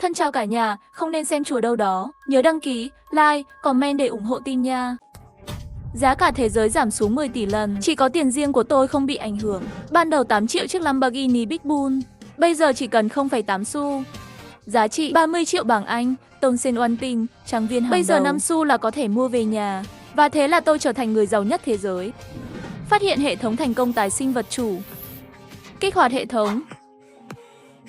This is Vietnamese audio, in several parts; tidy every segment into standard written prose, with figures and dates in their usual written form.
Thân chào cả nhà, không nên xem chùa đâu đó. Nhớ đăng ký, like, comment để ủng hộ team nha. Giá cả thế giới giảm xuống 10 tỷ lần, chỉ có tiền riêng của tôi không bị ảnh hưởng. Ban đầu 8 triệu chiếc Lamborghini Big Bull, bây giờ chỉ cần 0,8 xu. Giá trị 30 triệu bảng Anh, Tôn Sen Oan Tinh, trang viên hàng đầu. Bây giờ 5 xu là có thể mua về nhà. Và thế là tôi trở thành người giàu nhất thế giới. Phát hiện hệ thống thành công tái sinh vật chủ. Kích hoạt hệ thống.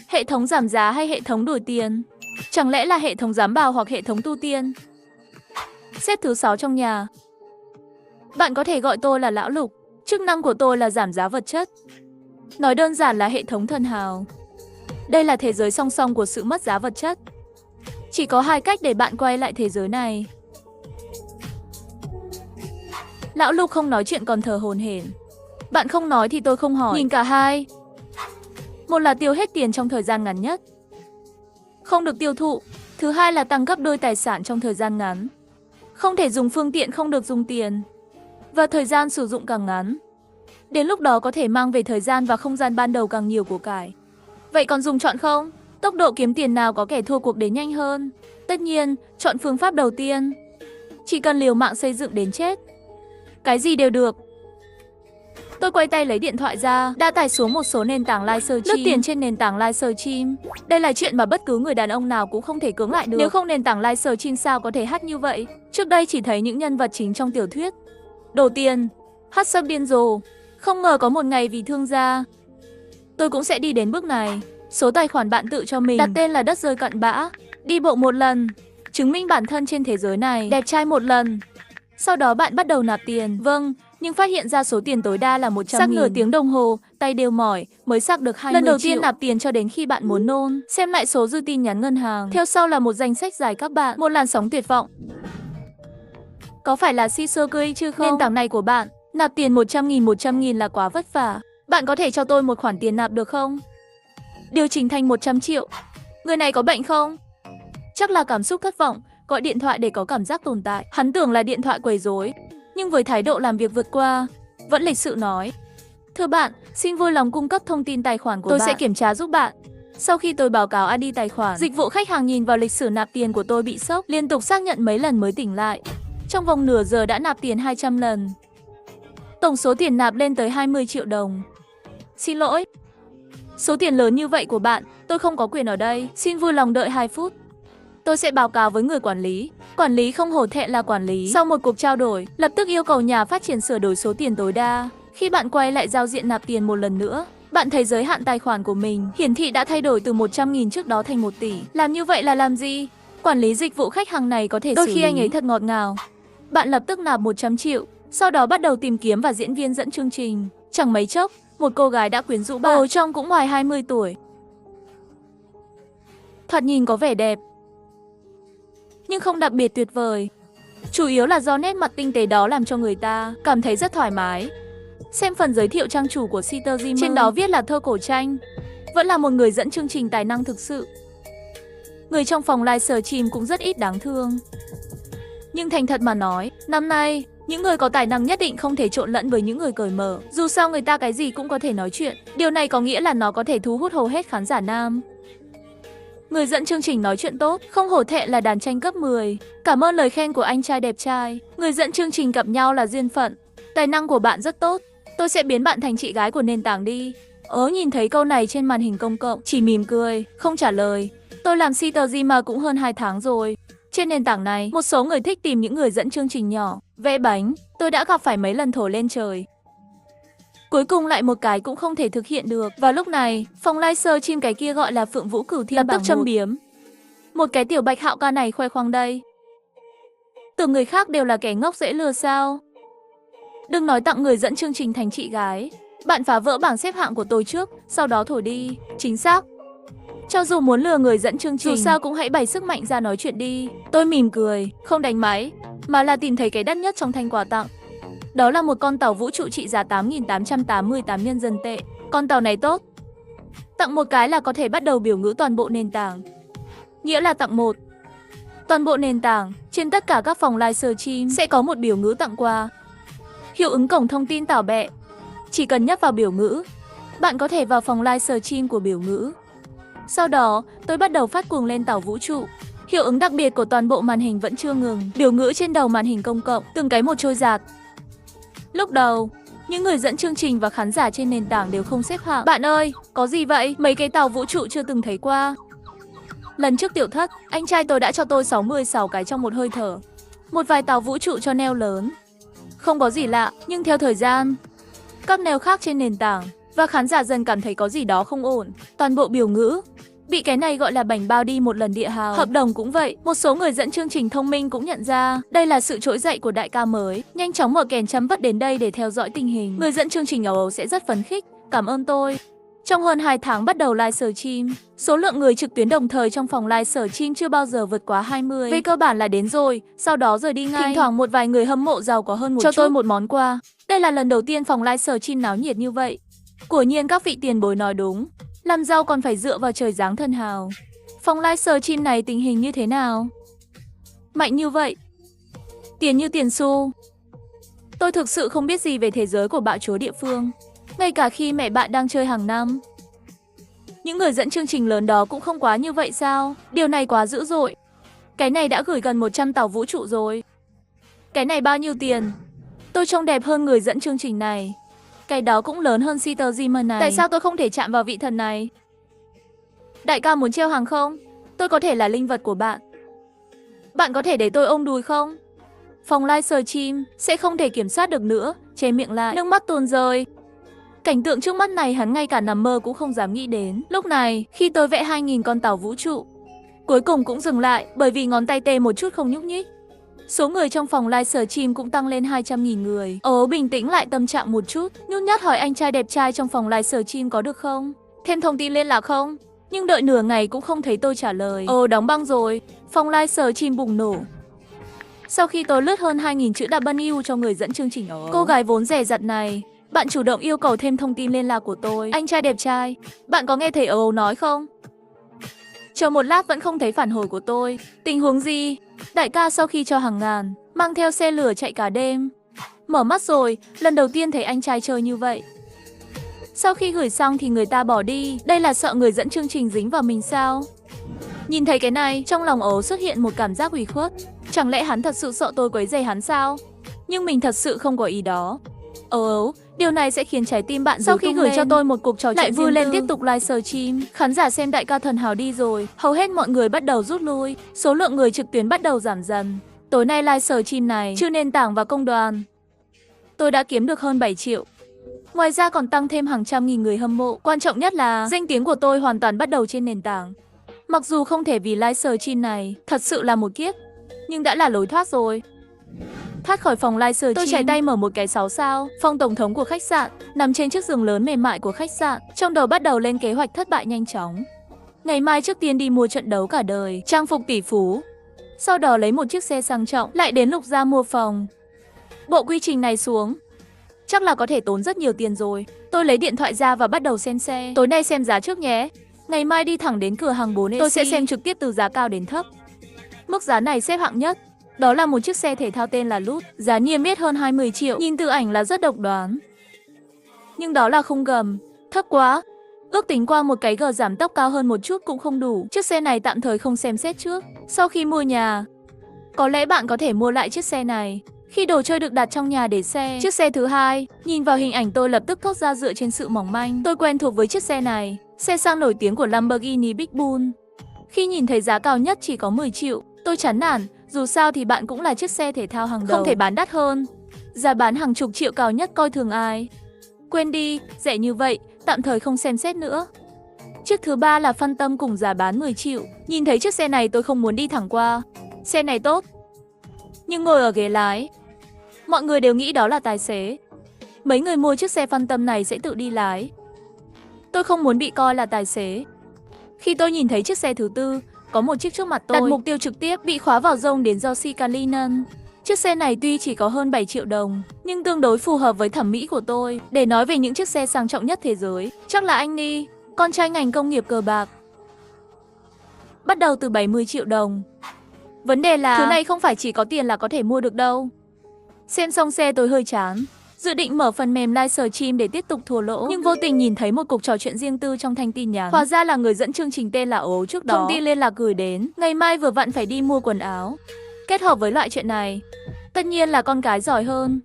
Hệ thống giảm giá hay hệ thống đổi tiền? Chẳng lẽ là hệ thống giám bào hoặc hệ thống tu tiên? Xếp thứ 6 trong nhà. Bạn có thể gọi tôi là Lão Lục. Chức năng của tôi là giảm giá vật chất. Nói đơn giản là hệ thống thần hào. Đây là thế giới song song của sự mất giá vật chất. Chỉ có 2 cách để bạn quay lại thế giới này. Lão Lục không nói chuyện còn thở hổn hển. Bạn không nói thì tôi không hỏi. Nhìn cả hai. Một là tiêu hết tiền trong thời gian ngắn nhất, không được tiêu thụ. Thứ hai là tăng gấp đôi tài sản trong thời gian ngắn. Không thể dùng phương tiện không được dùng tiền. Và thời gian sử dụng càng ngắn. Đến lúc đó có thể mang về thời gian và không gian ban đầu càng nhiều của cải. Vậy còn dùng chọn không? Tốc độ kiếm tiền nào có kẻ thua cuộc đến nhanh hơn? Tất nhiên, chọn phương pháp đầu tiên. Chỉ cần liều mạng xây dựng đến chết. Cái gì đều được. Tôi quay tay lấy điện thoại ra, đã tải xuống một số nền tảng live stream. Lướt tiền trên nền tảng live stream. Đây là chuyện mà bất cứ người đàn ông nào cũng không thể cưỡng lại được. Nếu không nền tảng live stream sao có thể hát như vậy? Trước đây chỉ thấy những nhân vật chính trong tiểu thuyết. Đổ tiền, hát sub điên rồ. Không ngờ có một ngày vì thương gia, tôi cũng sẽ đi đến bước này. Số tài khoản bạn tự cho mình, đặt tên là đất rơi cặn bã. Đi bộ một lần, chứng minh bản thân trên thế giới này. Đẹp trai một lần. Sau đó bạn bắt đầu nạp tiền. Vâng, nhưng phát hiện ra số tiền tối đa là 100.000. Xác nửa tiếng đồng hồ, tay đều mỏi, mới xác được 20 triệu. Lần đầu tiên nạp tiền cho đến khi bạn muốn nôn. Xem lại số dư tin nhắn ngân hàng. Theo sau là một danh sách dài các bạn. Một làn sóng tuyệt vọng. Có phải là Sisokui chứ không? Nền tảng này của bạn, nạp tiền 100.000 là quá vất vả. Bạn có thể cho tôi một khoản tiền nạp được không? Điều chỉnh thành 100 triệu. Người này có bệnh không? Chắc là cảm xúc thất vọng, gọi điện thoại để có cảm giác tồn tại. Hắn tưởng là điện thoại quấy rối, nhưng với thái độ làm việc vượt qua, vẫn lịch sự nói: Thưa bạn, xin vui lòng cung cấp thông tin tài khoản của bạn. Tôi sẽ kiểm tra giúp bạn. Sau khi tôi báo cáo ID tài khoản, dịch vụ khách hàng nhìn vào lịch sử nạp tiền của tôi bị sốc, liên tục xác nhận mấy lần mới tỉnh lại. Trong vòng nửa giờ đã nạp tiền 200 lần. Tổng số tiền nạp lên tới 20 triệu đồng. Xin lỗi. Số tiền lớn như vậy của bạn, tôi không có quyền ở đây. Xin vui lòng đợi 2 phút. Tôi sẽ báo cáo với người quản lý. Quản lý không hổ thẹn là quản lý. Sau một cuộc trao đổi, lập tức yêu cầu nhà phát triển sửa đổi số tiền tối đa. Khi bạn quay lại giao diện nạp tiền một lần nữa, bạn thấy giới hạn tài khoản của mình hiển thị đã thay đổi từ 100.000 trước đó thành 1 tỷ. Làm như vậy là làm gì? Quản lý dịch vụ khách hàng này có thể đôi khi anh ấy thật ngọt ngào. Bạn lập tức nạp 100 triệu, sau đó bắt đầu tìm kiếm và diễn viên dẫn chương trình. Chẳng mấy chốc, một cô gái đã quyến rũ bạn. Cô trông cũng ngoài 20 tuổi. Thoạt nhìn có vẻ đẹp, nhưng không đặc biệt tuyệt vời. Chủ yếu là do nét mặt tinh tế đó làm cho người ta cảm thấy rất thoải mái. Xem phần giới thiệu trang chủ của Sister Zimmer. Trên đó viết là thơ cổ tranh. Vẫn là một người dẫn chương trình tài năng thực sự. Người trong phòng livestream cũng rất ít đáng thương. Nhưng thành thật mà nói, năm nay, những người có tài năng nhất định không thể trộn lẫn với những người cởi mở. Dù sao người ta cái gì cũng có thể nói chuyện. Điều này có nghĩa là nó có thể thu hút hầu hết khán giả nam. Người dẫn chương trình nói chuyện tốt, không hổ thẹn là đàn tranh cấp 10. Cảm ơn lời khen của anh trai đẹp trai. Người dẫn chương trình gặp nhau là duyên phận. Tài năng của bạn rất tốt. Tôi sẽ biến bạn thành chị gái của nền tảng đi. Nhìn thấy câu này trên màn hình công cộng, chỉ mỉm cười, không trả lời. Tôi làm Sister Zimmer cũng hơn 2 tháng rồi. Trên nền tảng này, một số người thích tìm những người dẫn chương trình nhỏ, vẽ bánh. Tôi đã gặp phải mấy lần thổi lên trời. Cuối cùng lại một cái cũng không thể thực hiện được. Vào lúc này, phòng livestream cái kia gọi là Phượng Vũ Cửu Thiên lập tức châm biếm. Một cái tiểu bạch hạo ca này khoe khoang đây. Tưởng người khác đều là kẻ ngốc dễ lừa sao? Đừng nói tặng người dẫn chương trình thành chị gái. Bạn phá vỡ bảng xếp hạng của tôi trước, sau đó thổi đi. Chính xác. Cho dù muốn lừa người dẫn chương trình, dù sao cũng hãy bày sức mạnh ra nói chuyện đi. Tôi mỉm cười, không đánh máy, mà là tìm thấy cái đắt nhất trong thanh quà tặng. Đó là một con tàu vũ trụ trị giá 8.888 nhân dân tệ. Con tàu này tốt. Tặng một cái là có thể bắt đầu biểu ngữ toàn bộ nền tảng. Nghĩa là tặng một. Toàn bộ nền tảng, trên tất cả các phòng livestream sẽ có một biểu ngữ tặng quà. Hiệu ứng cổng thông tin tảo bẹ. Chỉ cần nhấp vào biểu ngữ, bạn có thể vào phòng livestream của biểu ngữ. Sau đó, tôi bắt đầu phát cuồng lên tàu vũ trụ. Hiệu ứng đặc biệt của toàn bộ màn hình vẫn chưa ngừng, biểu ngữ trên đầu màn hình công cộng, từng cái một trôi dạt. Lúc đầu, những người dẫn chương trình và khán giả trên nền tảng đều không xếp hạng. Bạn ơi, có gì vậy? Mấy cái tàu vũ trụ chưa từng thấy qua. Lần trước tiểu thất, anh trai tôi đã cho tôi 66 cái trong một hơi thở. Một vài tàu vũ trụ cho neo lớn. Không có gì lạ, nhưng theo thời gian, các neo khác trên nền tảng và khán giả dần cảm thấy có gì đó không ổn. Toàn bộ biểu ngữ bị cái này gọi là bảnh bao đi một lần địa hào. Hợp đồng cũng vậy, một số người dẫn chương trình thông minh cũng nhận ra đây là sự trỗi dậy của đại ca mới. Nhanh chóng mở kèn chấm vất đến đây để theo dõi tình hình. Người dẫn chương trình ầu ầu sẽ rất phấn khích, cảm ơn tôi. Trong hơn 2 tháng bắt đầu live stream, số lượng người trực tuyến đồng thời trong phòng live stream chưa bao giờ vượt quá 20. Về cơ bản là đến rồi, sau đó rời đi ngay. Thỉnh thoảng một vài người hâm mộ giàu có hơn một chút cho tôi một món quà. Đây là lần đầu tiên phòng live stream náo nhiệt như vậy. Quả nhiên các vị tiền bối nói đúng, làm giàu còn phải dựa vào trời giáng thân hào. Phòng live stream này tình hình như thế nào? Mạnh như vậy, tiền như tiền xu. Tôi thực sự không biết gì về thế giới của bạo chúa địa phương, ngay cả khi mẹ bạn đang chơi hàng năm. Những người dẫn chương trình lớn đó cũng không quá như vậy sao? Điều này quá dữ dội. Cái này đã gửi gần 100 tàu vũ trụ rồi. Cái này bao nhiêu tiền? Tôi trông đẹp hơn người dẫn chương trình này. Cái đó cũng lớn hơn Peter Zimmer này. Tại sao tôi không thể chạm vào vị thần này? Đại ca muốn treo hàng không? Tôi có thể là linh vật của bạn. Bạn có thể để tôi ôm đùi không? Phòng live stream sẽ không thể kiểm soát được nữa. Che miệng lại, nước mắt tuôn rơi. Cảnh tượng trước mắt này hắn ngay cả nằm mơ cũng không dám nghĩ đến. Lúc này, khi tôi vẽ 2000 con tàu vũ trụ, cuối cùng cũng dừng lại bởi vì ngón tay tê một chút không nhúc nhích. Số người trong phòng live stream cũng tăng lên 200.000 người. Bình tĩnh lại tâm trạng một chút, nhút nhát hỏi anh trai đẹp trai trong phòng live stream có được không? Thêm thông tin liên lạc không? Nhưng đợi nửa ngày cũng không thấy tôi trả lời. Đóng băng rồi. Phòng live stream bùng nổ. Sau khi tôi lướt hơn 2000 chữ W cho người dẫn chương trình cô gái vốn dè dặt này, bạn chủ động yêu cầu thêm thông tin liên lạc của tôi. Anh trai đẹp trai, bạn có nghe thấy nói không? Chờ một lát vẫn không thấy phản hồi của tôi. Tình huống gì? Đại ca sau khi cho hàng ngàn, mang theo xe lửa chạy cả đêm. Mở mắt rồi, lần đầu tiên thấy anh trai chơi như vậy. Sau khi gửi xong thì người ta bỏ đi. Đây là sợ người dẫn chương trình dính vào mình sao? Nhìn thấy cái này, trong lòng xuất hiện một cảm giác ủy khuất. Chẳng lẽ hắn thật sự sợ tôi quấy rầy hắn sao? Nhưng mình thật sự không có ý đó. Điều này sẽ khiến trái tim bạn sau khi gửi cho tôi một cuộc trò chuyện lại vui lên tiếp tục live stream. Khán giả xem đại ca thần hào đi rồi, hầu hết mọi người bắt đầu rút lui, số lượng người trực tuyến bắt đầu giảm dần. Tối nay live stream này, trừ nền tảng và công đoàn, tôi đã kiếm được hơn 7 triệu. Ngoài ra còn tăng thêm hàng trăm nghìn người hâm mộ. Quan trọng nhất là danh tiếng của tôi hoàn toàn bắt đầu trên nền tảng. Mặc dù không thể vì live stream này, thật sự là một kiếp, nhưng đã là lối thoát rồi. Thoát khỏi phòng live stream, tôi chạy tay mở một cái 6 sao, phòng tổng thống của khách sạn, nằm trên chiếc giường lớn mềm mại của khách sạn, trong đầu bắt đầu lên kế hoạch thất bại nhanh chóng. Ngày mai trước tiên đi mua trận đấu cả đời, trang phục tỷ phú. Sau đó lấy một chiếc xe sang trọng, lại đến Lục Gia mua phòng. Bộ quy trình này xuống, chắc là có thể tốn rất nhiều tiền rồi. Tôi lấy điện thoại ra và bắt đầu xem xe. Tối nay xem giá trước nhé. Ngày mai đi thẳng đến cửa hàng 4AC. Tôi sẽ xem trực tiếp từ giá cao đến thấp. Mức giá này xếp hạng nhất. Đó là một chiếc xe thể thao tên là Loot, giá niêm yết hơn 20 triệu, nhìn từ ảnh là rất độc đoán. Nhưng đó là khung gầm, thấp quá. Ước tính qua một cái gờ giảm tốc cao hơn một chút cũng không đủ. Chiếc xe này tạm thời không xem xét trước. Sau khi mua nhà, có lẽ bạn có thể mua lại chiếc xe này. Khi đồ chơi được đặt trong nhà để xe. Chiếc xe thứ hai, nhìn vào hình ảnh tôi lập tức thốt ra dựa trên sự mỏng manh. Tôi quen thuộc với chiếc xe này, xe sang nổi tiếng của Lamborghini Big Bull. Khi nhìn thấy giá cao nhất chỉ có 10 triệu, tôi chán nản. Dù sao thì bạn cũng là chiếc xe thể thao hàng đầu, không thể bán đắt hơn. Giá bán hàng chục triệu cao nhất coi thường ai. Quên đi, rẻ như vậy, tạm thời không xem xét nữa. Chiếc thứ ba là Phantom cùng giá bán 10 triệu. Nhìn thấy chiếc xe này tôi không muốn đi thẳng qua. Xe này tốt, nhưng ngồi ở ghế lái, mọi người đều nghĩ đó là tài xế. Mấy người mua chiếc xe Phantom này sẽ tự đi lái. Tôi không muốn bị coi là tài xế. Khi tôi nhìn thấy chiếc xe thứ tư, có một chiếc trước mặt tôi, đặt mục tiêu trực tiếp, bị khóa vào rông đến do Kalinen. Chiếc xe này tuy chỉ có hơn 7 triệu đồng, nhưng tương đối phù hợp với thẩm mỹ của tôi. Để nói về những chiếc xe sang trọng nhất thế giới, chắc là anh Ni, con trai ngành công nghiệp cờ bạc. Bắt đầu từ 70 triệu đồng. Vấn đề là thứ này không phải chỉ có tiền là có thể mua được đâu. Xem xong xe tôi hơi chán. Dự định mở phần mềm livestream để tiếp tục thua lỗ, nhưng vô tình nhìn thấy một cuộc trò chuyện riêng tư trong thanh tin nhắn. Hóa ra là người dẫn chương trình tên là Ố trước đó. Thông tin liên lạc gửi đến, ngày mai vừa vặn phải đi mua quần áo. Kết hợp với loại chuyện này, tất nhiên là con gái giỏi hơn.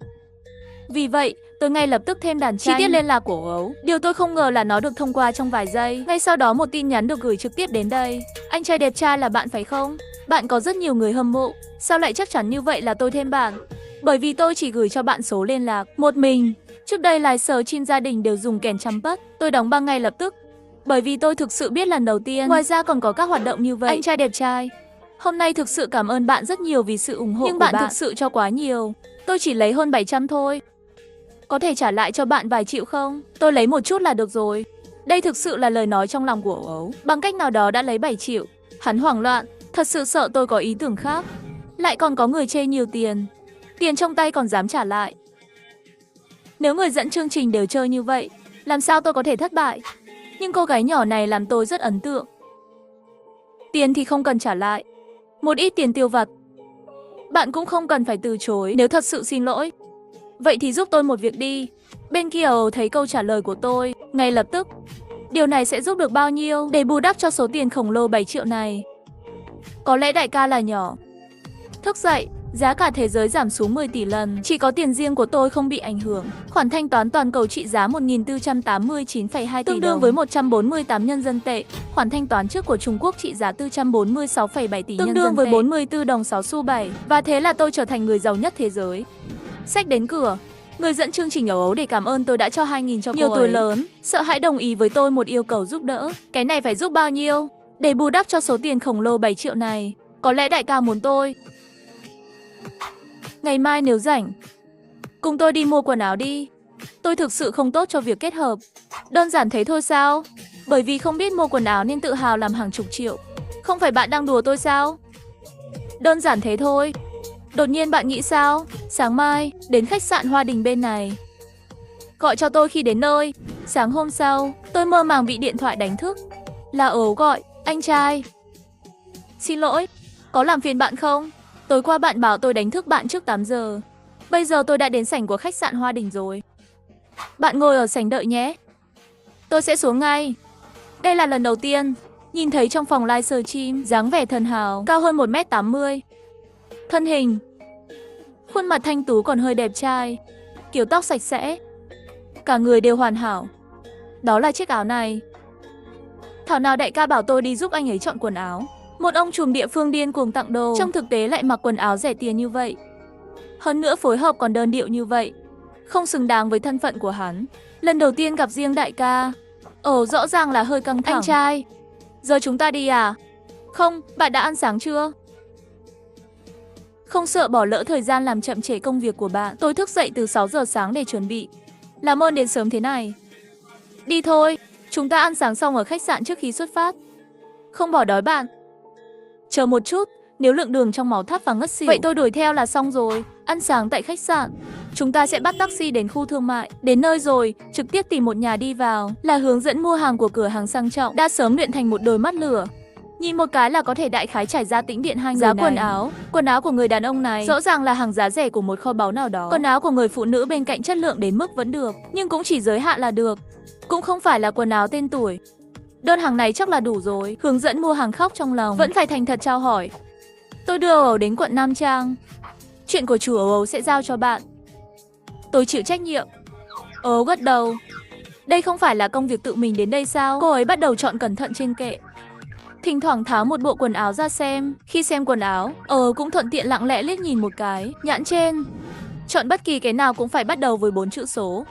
Vì vậy, tôi ngay lập tức thêm đàn tranh, chi tiết liên lạc của Ấu. Điều tôi không ngờ là nó được thông qua trong vài giây. Ngay sau đó một tin nhắn được gửi trực tiếp đến đây. Anh trai đẹp trai là bạn phải không? Bạn có rất nhiều người hâm mộ. Sao lại chắc chắn như vậy là tôi thêm bạn? Bởi vì tôi chỉ gửi cho bạn số liên lạc một mình. Trước đây livestream gia đình đều dùng kèn chăm pất. Tôi đóng băng ngay lập tức. Bởi vì tôi thực sự biết lần đầu tiên. Ngoài ra còn có các hoạt động như vậy. Anh trai đẹp trai, hôm nay thực sự cảm ơn bạn rất nhiều vì sự ủng hộ của bạn. Nhưng bạn thực sự cho quá nhiều. Tôi chỉ lấy hơn 700 thôi. Có thể trả lại cho bạn vài triệu không? Tôi lấy một chút là được rồi. Đây thực sự là lời nói trong lòng của Ấu. Bằng cách nào đó đã lấy 7 triệu. Hắn hoảng loạn, thật sự sợ tôi có ý tưởng khác. Lại còn có người chê nhiều tiền. Tiền trong tay còn dám trả lại. Nếu người dẫn chương trình đều chơi như vậy, làm sao tôi có thể thất bại? Nhưng cô gái nhỏ này làm tôi rất ấn tượng. Tiền thì không cần trả lại. Một ít tiền tiêu vặt. Bạn cũng không cần phải từ chối nếu thật sự xin lỗi. Vậy thì giúp tôi một việc đi. Bên kia thấy câu trả lời của tôi ngay lập tức. Điều này sẽ giúp được bao nhiêu để bù đắp cho số tiền khổng lồ 7 triệu này? Có lẽ đại ca là nhỏ. Thức dậy, giá cả thế giới giảm xuống 10 tỷ lần. Chỉ có tiền riêng của tôi không bị ảnh hưởng. Khoản thanh toán toàn cầu trị giá 1.489,2 tỷ đồng, tương đương với 148 nhân dân tệ. Khoản thanh toán trước của Trung Quốc trị giá 446,7 tỷ nhân dân tệ, tương đương với 44 đồng 6 xu 7. Và thế là tôi trở thành người giàu nhất thế giới. Xách đến cửa, người dẫn chương trình ở Ấu để cảm ơn tôi đã cho 2.000 cho nhiều cô tuổi lớn. Sợ hãi đồng ý với tôi một yêu cầu giúp đỡ. Cái này phải giúp bao nhiêu để bù đắp cho số tiền khổng lồ 7 triệu này? Có lẽ đại ca muốn tôi ngày mai nếu rảnh, cùng tôi đi mua quần áo đi. Tôi thực sự không tốt cho việc kết hợp. Đơn giản thế thôi sao? Bởi vì không biết mua quần áo nên tự hào làm hàng chục triệu. Không phải bạn đang đùa tôi sao? Đơn giản thế thôi. Đột nhiên bạn nghĩ sao? Sáng mai, đến khách sạn Hoa Đình bên này. Gọi cho tôi khi đến nơi. Sáng hôm sau, tôi mơ màng bị điện thoại đánh thức. Là Ấu gọi, anh trai. Xin lỗi, có làm phiền bạn không? Tối qua bạn bảo tôi đánh thức bạn trước 8 giờ. Bây giờ tôi đã đến sảnh của khách sạn Hoa Đình rồi. Bạn ngồi ở sảnh đợi nhé. Tôi sẽ xuống ngay. Đây là lần đầu tiên nhìn thấy trong phòng livestream dáng vẻ thần hào, cao hơn 1m80. Thân hình, khuôn mặt thanh tú còn hơi đẹp trai, kiểu tóc sạch sẽ. Cả người đều hoàn hảo. Đó là chiếc áo này. Thảo nào đại ca bảo tôi đi giúp anh ấy chọn quần áo. Một ông trùm địa phương điên cuồng tặng đồ, trong thực tế lại mặc quần áo rẻ tiền như vậy. Hơn nữa phối hợp còn đơn điệu như vậy. Không xứng đáng với thân phận của hắn. Lần đầu tiên gặp riêng đại ca. Rõ ràng là hơi căng thẳng. Anh trai, giờ chúng ta đi à? Không, bạn đã ăn sáng chưa? Không sợ bỏ lỡ thời gian làm chậm trễ công việc của bạn. Tôi thức dậy từ 6 giờ sáng để chuẩn bị. Làm ơn đến sớm thế này. Đi thôi, chúng ta ăn sáng xong ở khách sạn trước khi xuất phát. Không bỏ đói bạn. Chờ một chút, nếu lượng đường trong máu thấp và ngất xỉu, vậy tôi đuổi theo là xong rồi. Ăn sáng tại khách sạn. Chúng ta sẽ bắt taxi đến khu thương mại. Đến nơi rồi, trực tiếp tìm một nhà đi vào. Là hướng dẫn mua hàng của cửa hàng sang trọng, đã sớm luyện thành một đôi mắt lửa. Nhìn một cái là có thể đại khái trải ra tĩnh điện hai người giá này. Quần áo của người đàn ông này rõ ràng là hàng giá rẻ của một kho báu nào đó. Quần áo của người phụ nữ bên cạnh chất lượng đến mức vẫn được, nhưng cũng chỉ giới hạn là được. Cũng không phải là quần áo tên tuổi. Đơn hàng này chắc là đủ rồi. Hướng dẫn mua hàng khóc trong lòng, vẫn phải thành thật chào hỏi. Tôi đưa Ấu đến quận Nam Trang. Chuyện của chủ Ấu sẽ giao cho bạn. Tôi chịu trách nhiệm. Ấu gật đầu. Đây không phải là công việc tự mình đến đây sao? Cô ấy bắt đầu chọn cẩn thận trên kệ. Thỉnh thoảng tháo một bộ quần áo ra xem. Khi xem quần áo, cũng thuận tiện lặng lẽ liếc nhìn một cái nhãn trên. Chọn bất kỳ cái nào cũng phải bắt đầu với 4 chữ số.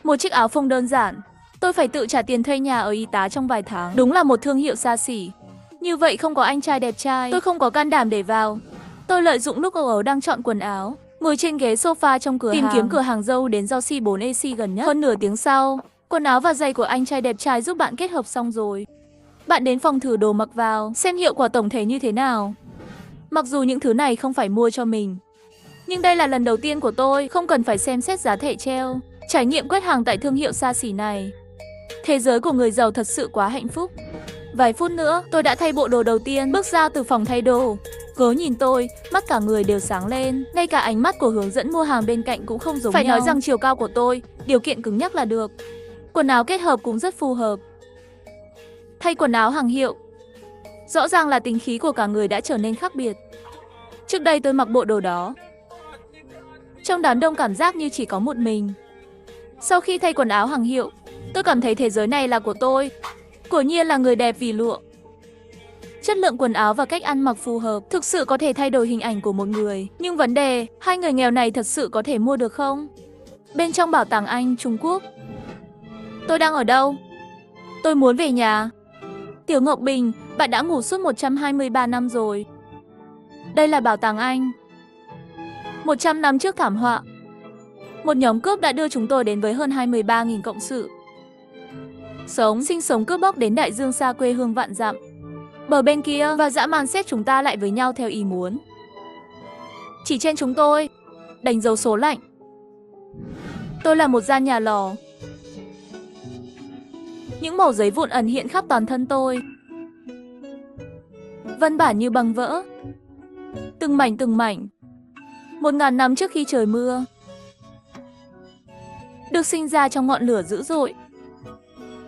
Một chiếc áo phông đơn giản. Tôi phải tự trả tiền thuê nhà ở Y Tá trong vài tháng. Đúng là một thương hiệu xa xỉ. Như vậy không có anh trai đẹp trai, tôi không có can đảm để vào. Tôi lợi dụng lúc Ấu đang chọn quần áo, ngồi trên ghế sofa trong cửa hàng, tìm kiếm cửa hàng dâu đến do C4AC gần nhất. Hơn nửa tiếng sau, quần áo và giày của anh trai đẹp trai giúp bạn kết hợp xong rồi. Bạn đến phòng thử đồ mặc vào, xem hiệu quả tổng thể như thế nào. Mặc dù những thứ này không phải mua cho mình, nhưng đây là lần đầu tiên của tôi, không cần phải xem xét giá thẻ treo. Trải nghiệm quét hàng tại thương hiệu xa xỉ này. Thế giới của người giàu thật sự quá hạnh phúc. Vài phút nữa, tôi đã thay bộ đồ đầu tiên, bước ra từ phòng thay đồ. Gớ nhìn tôi, mắt cả người đều sáng lên. Ngay cả ánh mắt của hướng dẫn mua hàng bên cạnh cũng không giống nhau. Phải nói rằng chiều cao của tôi, điều kiện cứng nhắc là được. Quần áo kết hợp cũng rất phù hợp. Thay quần áo hàng hiệu, rõ ràng là tính khí của cả người đã trở nên khác biệt. Trước đây tôi mặc bộ đồ đó, trong đám đông cảm giác như chỉ có một mình. Sau khi thay quần áo hàng hiệu, tôi cảm thấy thế giới này là của tôi. Quả nhiên là người đẹp vì lụa. Chất lượng quần áo và cách ăn mặc phù hợp thực sự có thể thay đổi hình ảnh của một người. Nhưng vấn đề, hai người nghèo này thật sự có thể mua được không? Bên trong bảo tàng Anh, Trung Quốc. Tôi đang ở đâu? Tôi muốn về nhà. Tiểu Ngọc Bình, bạn đã ngủ suốt 123 năm rồi. Đây là bảo tàng Anh. 100 năm trước thảm họa, một nhóm cướp đã đưa chúng tôi đến với hơn 23.000 cộng sự. Sinh sống cướp bóc đến đại dương xa quê hương vạn dặm. Bờ bên kia và dã man xếp chúng ta lại với nhau theo ý muốn. Chỉ trên chúng tôi, đánh dấu số lạnh. Tôi là một gian nhà lò. Những mẩu giấy vụn ẩn hiện khắp toàn thân tôi. Văn bản như băng vỡ. Từng mảnh. 1000 năm trước khi trời mưa. Được sinh ra trong ngọn lửa dữ dội.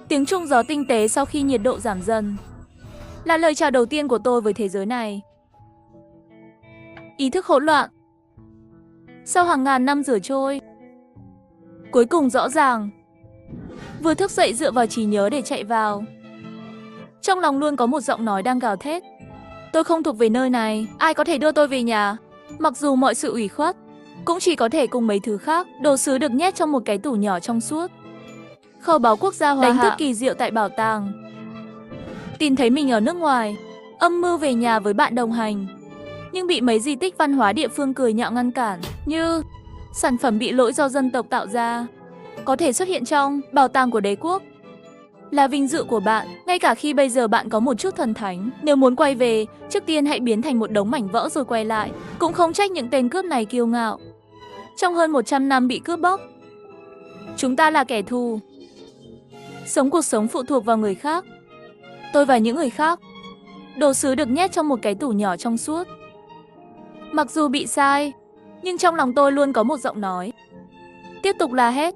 Tiếng chuông gió tinh tế sau khi nhiệt độ giảm dần. Là lời chào đầu tiên của tôi với thế giới này. Ý thức hỗn loạn. Sau hàng ngàn năm rửa trôi, cuối cùng rõ ràng. Vừa thức dậy dựa vào trí nhớ để chạy vào. Trong lòng luôn có một giọng nói đang gào thét. Tôi không thuộc về nơi này, ai có thể đưa tôi về nhà? Mặc dù mọi sự ủy khuất, cũng chỉ có thể cùng mấy thứ khác. Đồ sứ được nhét trong một cái tủ nhỏ trong suốt. Kho báu quốc gia Hoa Hạ. Đánh thức kỳ diệu tại bảo tàng. Tìm thấy mình ở nước ngoài. Âm mưu về nhà với bạn đồng hành. Nhưng bị mấy di tích văn hóa địa phương cười nhạo ngăn cản. Như sản phẩm bị lỗi do dân tộc tạo ra. Có thể xuất hiện trong bảo tàng của đế quốc. Là vinh dự của bạn, ngay cả khi bây giờ bạn có một chút thần thánh. Nếu muốn quay về, trước tiên hãy biến thành một đống mảnh vỡ rồi quay lại. Cũng không trách những tên cướp này kiêu ngạo. Trong hơn 100 năm bị cướp bóc, chúng ta là kẻ thù. Sống cuộc sống phụ thuộc vào người khác. Tôi và những người khác. Đồ sứ được nhét trong một cái tủ nhỏ trong suốt. Mặc dù bị sai, nhưng trong lòng tôi luôn có một giọng nói. Tiếp tục la hét.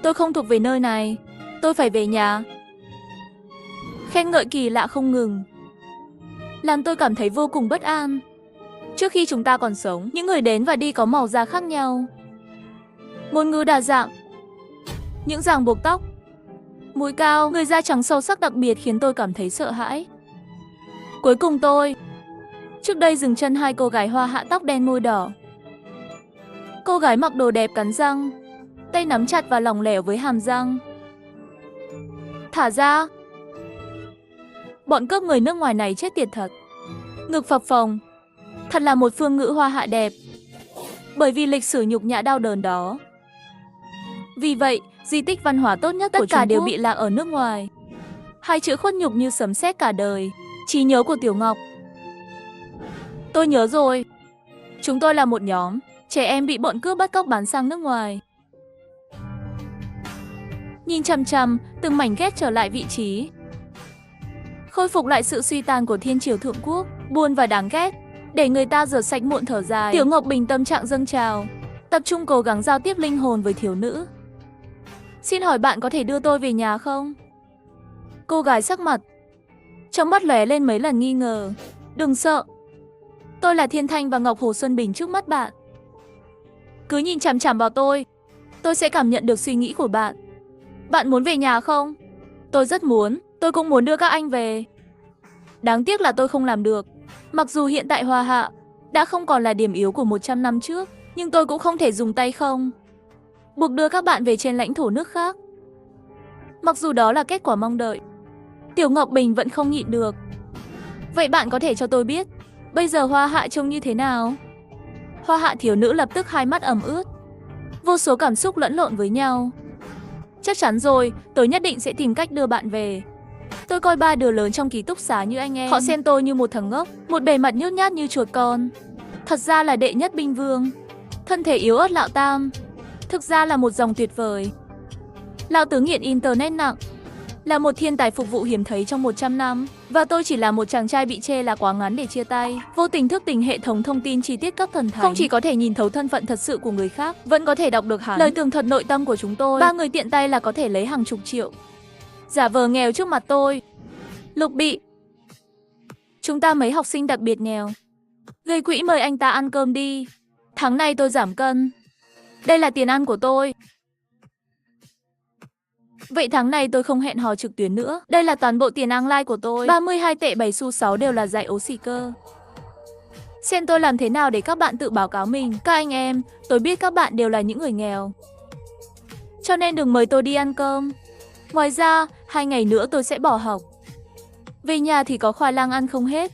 Tôi không thuộc về nơi này. Tôi phải về nhà. Khen ngợi kỳ lạ không ngừng, làm tôi cảm thấy vô cùng bất an. Trước khi chúng ta còn sống, những người đến và đi có màu da khác nhau, ngôn ngữ đa dạng, những ràng buộc tóc, mũi cao, người da trắng sâu sắc đặc biệt khiến tôi cảm thấy sợ hãi. Cuối cùng tôi, trước đây dừng chân hai cô gái Hoa Hạ tóc đen môi đỏ. Cô gái mặc đồ đẹp cắn răng, tay nắm chặt và lỏng lẻo với hàm răng. Thả ra. Bọn cướp người nước ngoài này chết tiệt thật. Ngực phập phồng. Thật là một phương ngữ Hoa Hạ đẹp. Bởi vì lịch sử nhục nhã đau đớn đó. Vì vậy, di tích văn hóa tốt nhất của Trung Quốc đều bị lạc ở nước ngoài. Hai chữ khuất nhục như sấm sét cả đời. Trí nhớ của Tiểu Ngọc. Tôi nhớ rồi. Chúng tôi là một nhóm trẻ em bị bọn cướp bắt cóc bán sang nước ngoài. Nhìn chằm chằm, từng mảnh ghép trở lại vị trí. Khôi phục lại sự suy tàn của thiên triều thượng quốc, buồn và đáng ghét, để người ta rửa sạch muộn thở dài. Tiểu Ngọc Bình tâm trạng dâng trào, tập trung cố gắng giao tiếp linh hồn với thiếu nữ. Xin hỏi bạn có thể đưa tôi về nhà không? Cô gái sắc mặt, trong mắt lóe lên mấy lần nghi ngờ. Đừng sợ, tôi là Thiên Thanh và Ngọc Hồ Xuân Bình trước mắt bạn. Cứ nhìn chằm chằm vào tôi sẽ cảm nhận được suy nghĩ của bạn. Bạn muốn về nhà không? Tôi rất muốn, tôi cũng muốn đưa các anh về. Đáng tiếc là tôi không làm được. Mặc dù hiện tại Hoa Hạ đã không còn là điểm yếu của 100 năm trước, nhưng tôi cũng không thể dùng tay không buộc đưa các bạn về trên lãnh thổ nước khác. Mặc dù đó là kết quả mong đợi, Tiểu Ngọc Bình vẫn không nhịn được. Vậy bạn có thể cho tôi biết, bây giờ Hoa Hạ trông như thế nào? Hoa Hạ thiếu nữ lập tức hai mắt ẩm ướt, vô số cảm xúc lẫn lộn với nhau. Chắc chắn rồi, tôi nhất định sẽ tìm cách đưa bạn về. Tôi coi ba đứa lớn trong ký túc xá như anh em. Họ xem tôi như một thằng ngốc, một bề mặt nhút nhát như chuột con. Thật ra là đệ nhất binh vương, thân thể yếu ớt Lão Tam. Thực ra là một dòng tuyệt vời. Lão tứ nghiện internet nặng, là một thiên tài phục vụ hiếm thấy trong 100 năm. Và tôi chỉ là một chàng trai bị chê là quá ngắn để chia tay. Vô tình thức tỉnh hệ thống thông tin chi tiết cấp thần thánh. Không chỉ có thể nhìn thấu thân phận thật sự của người khác, vẫn có thể đọc được hắn. Lời tường thuật nội tâm của chúng tôi. 3 người tiện tay là có thể lấy hàng chục triệu. Giả vờ nghèo trước mặt tôi. Lục Bị. Chúng ta mấy học sinh đặc biệt nghèo. Gây quỹ mời anh ta ăn cơm đi. Tháng này tôi giảm cân. Đây là tiền ăn của tôi. Vậy tháng này tôi không hẹn hò trực tuyến nữa. Đây là toàn bộ tiền online của tôi. 32 tệ 7 xu 6 đều là dạy ố xì cơ. Xem tôi làm thế nào để các bạn tự báo cáo mình. Các anh em, tôi biết các bạn đều là những người nghèo. Cho nên đừng mời tôi đi ăn cơm. Ngoài ra, 2 ngày nữa tôi sẽ bỏ học. Về nhà thì có khoai lang ăn không hết.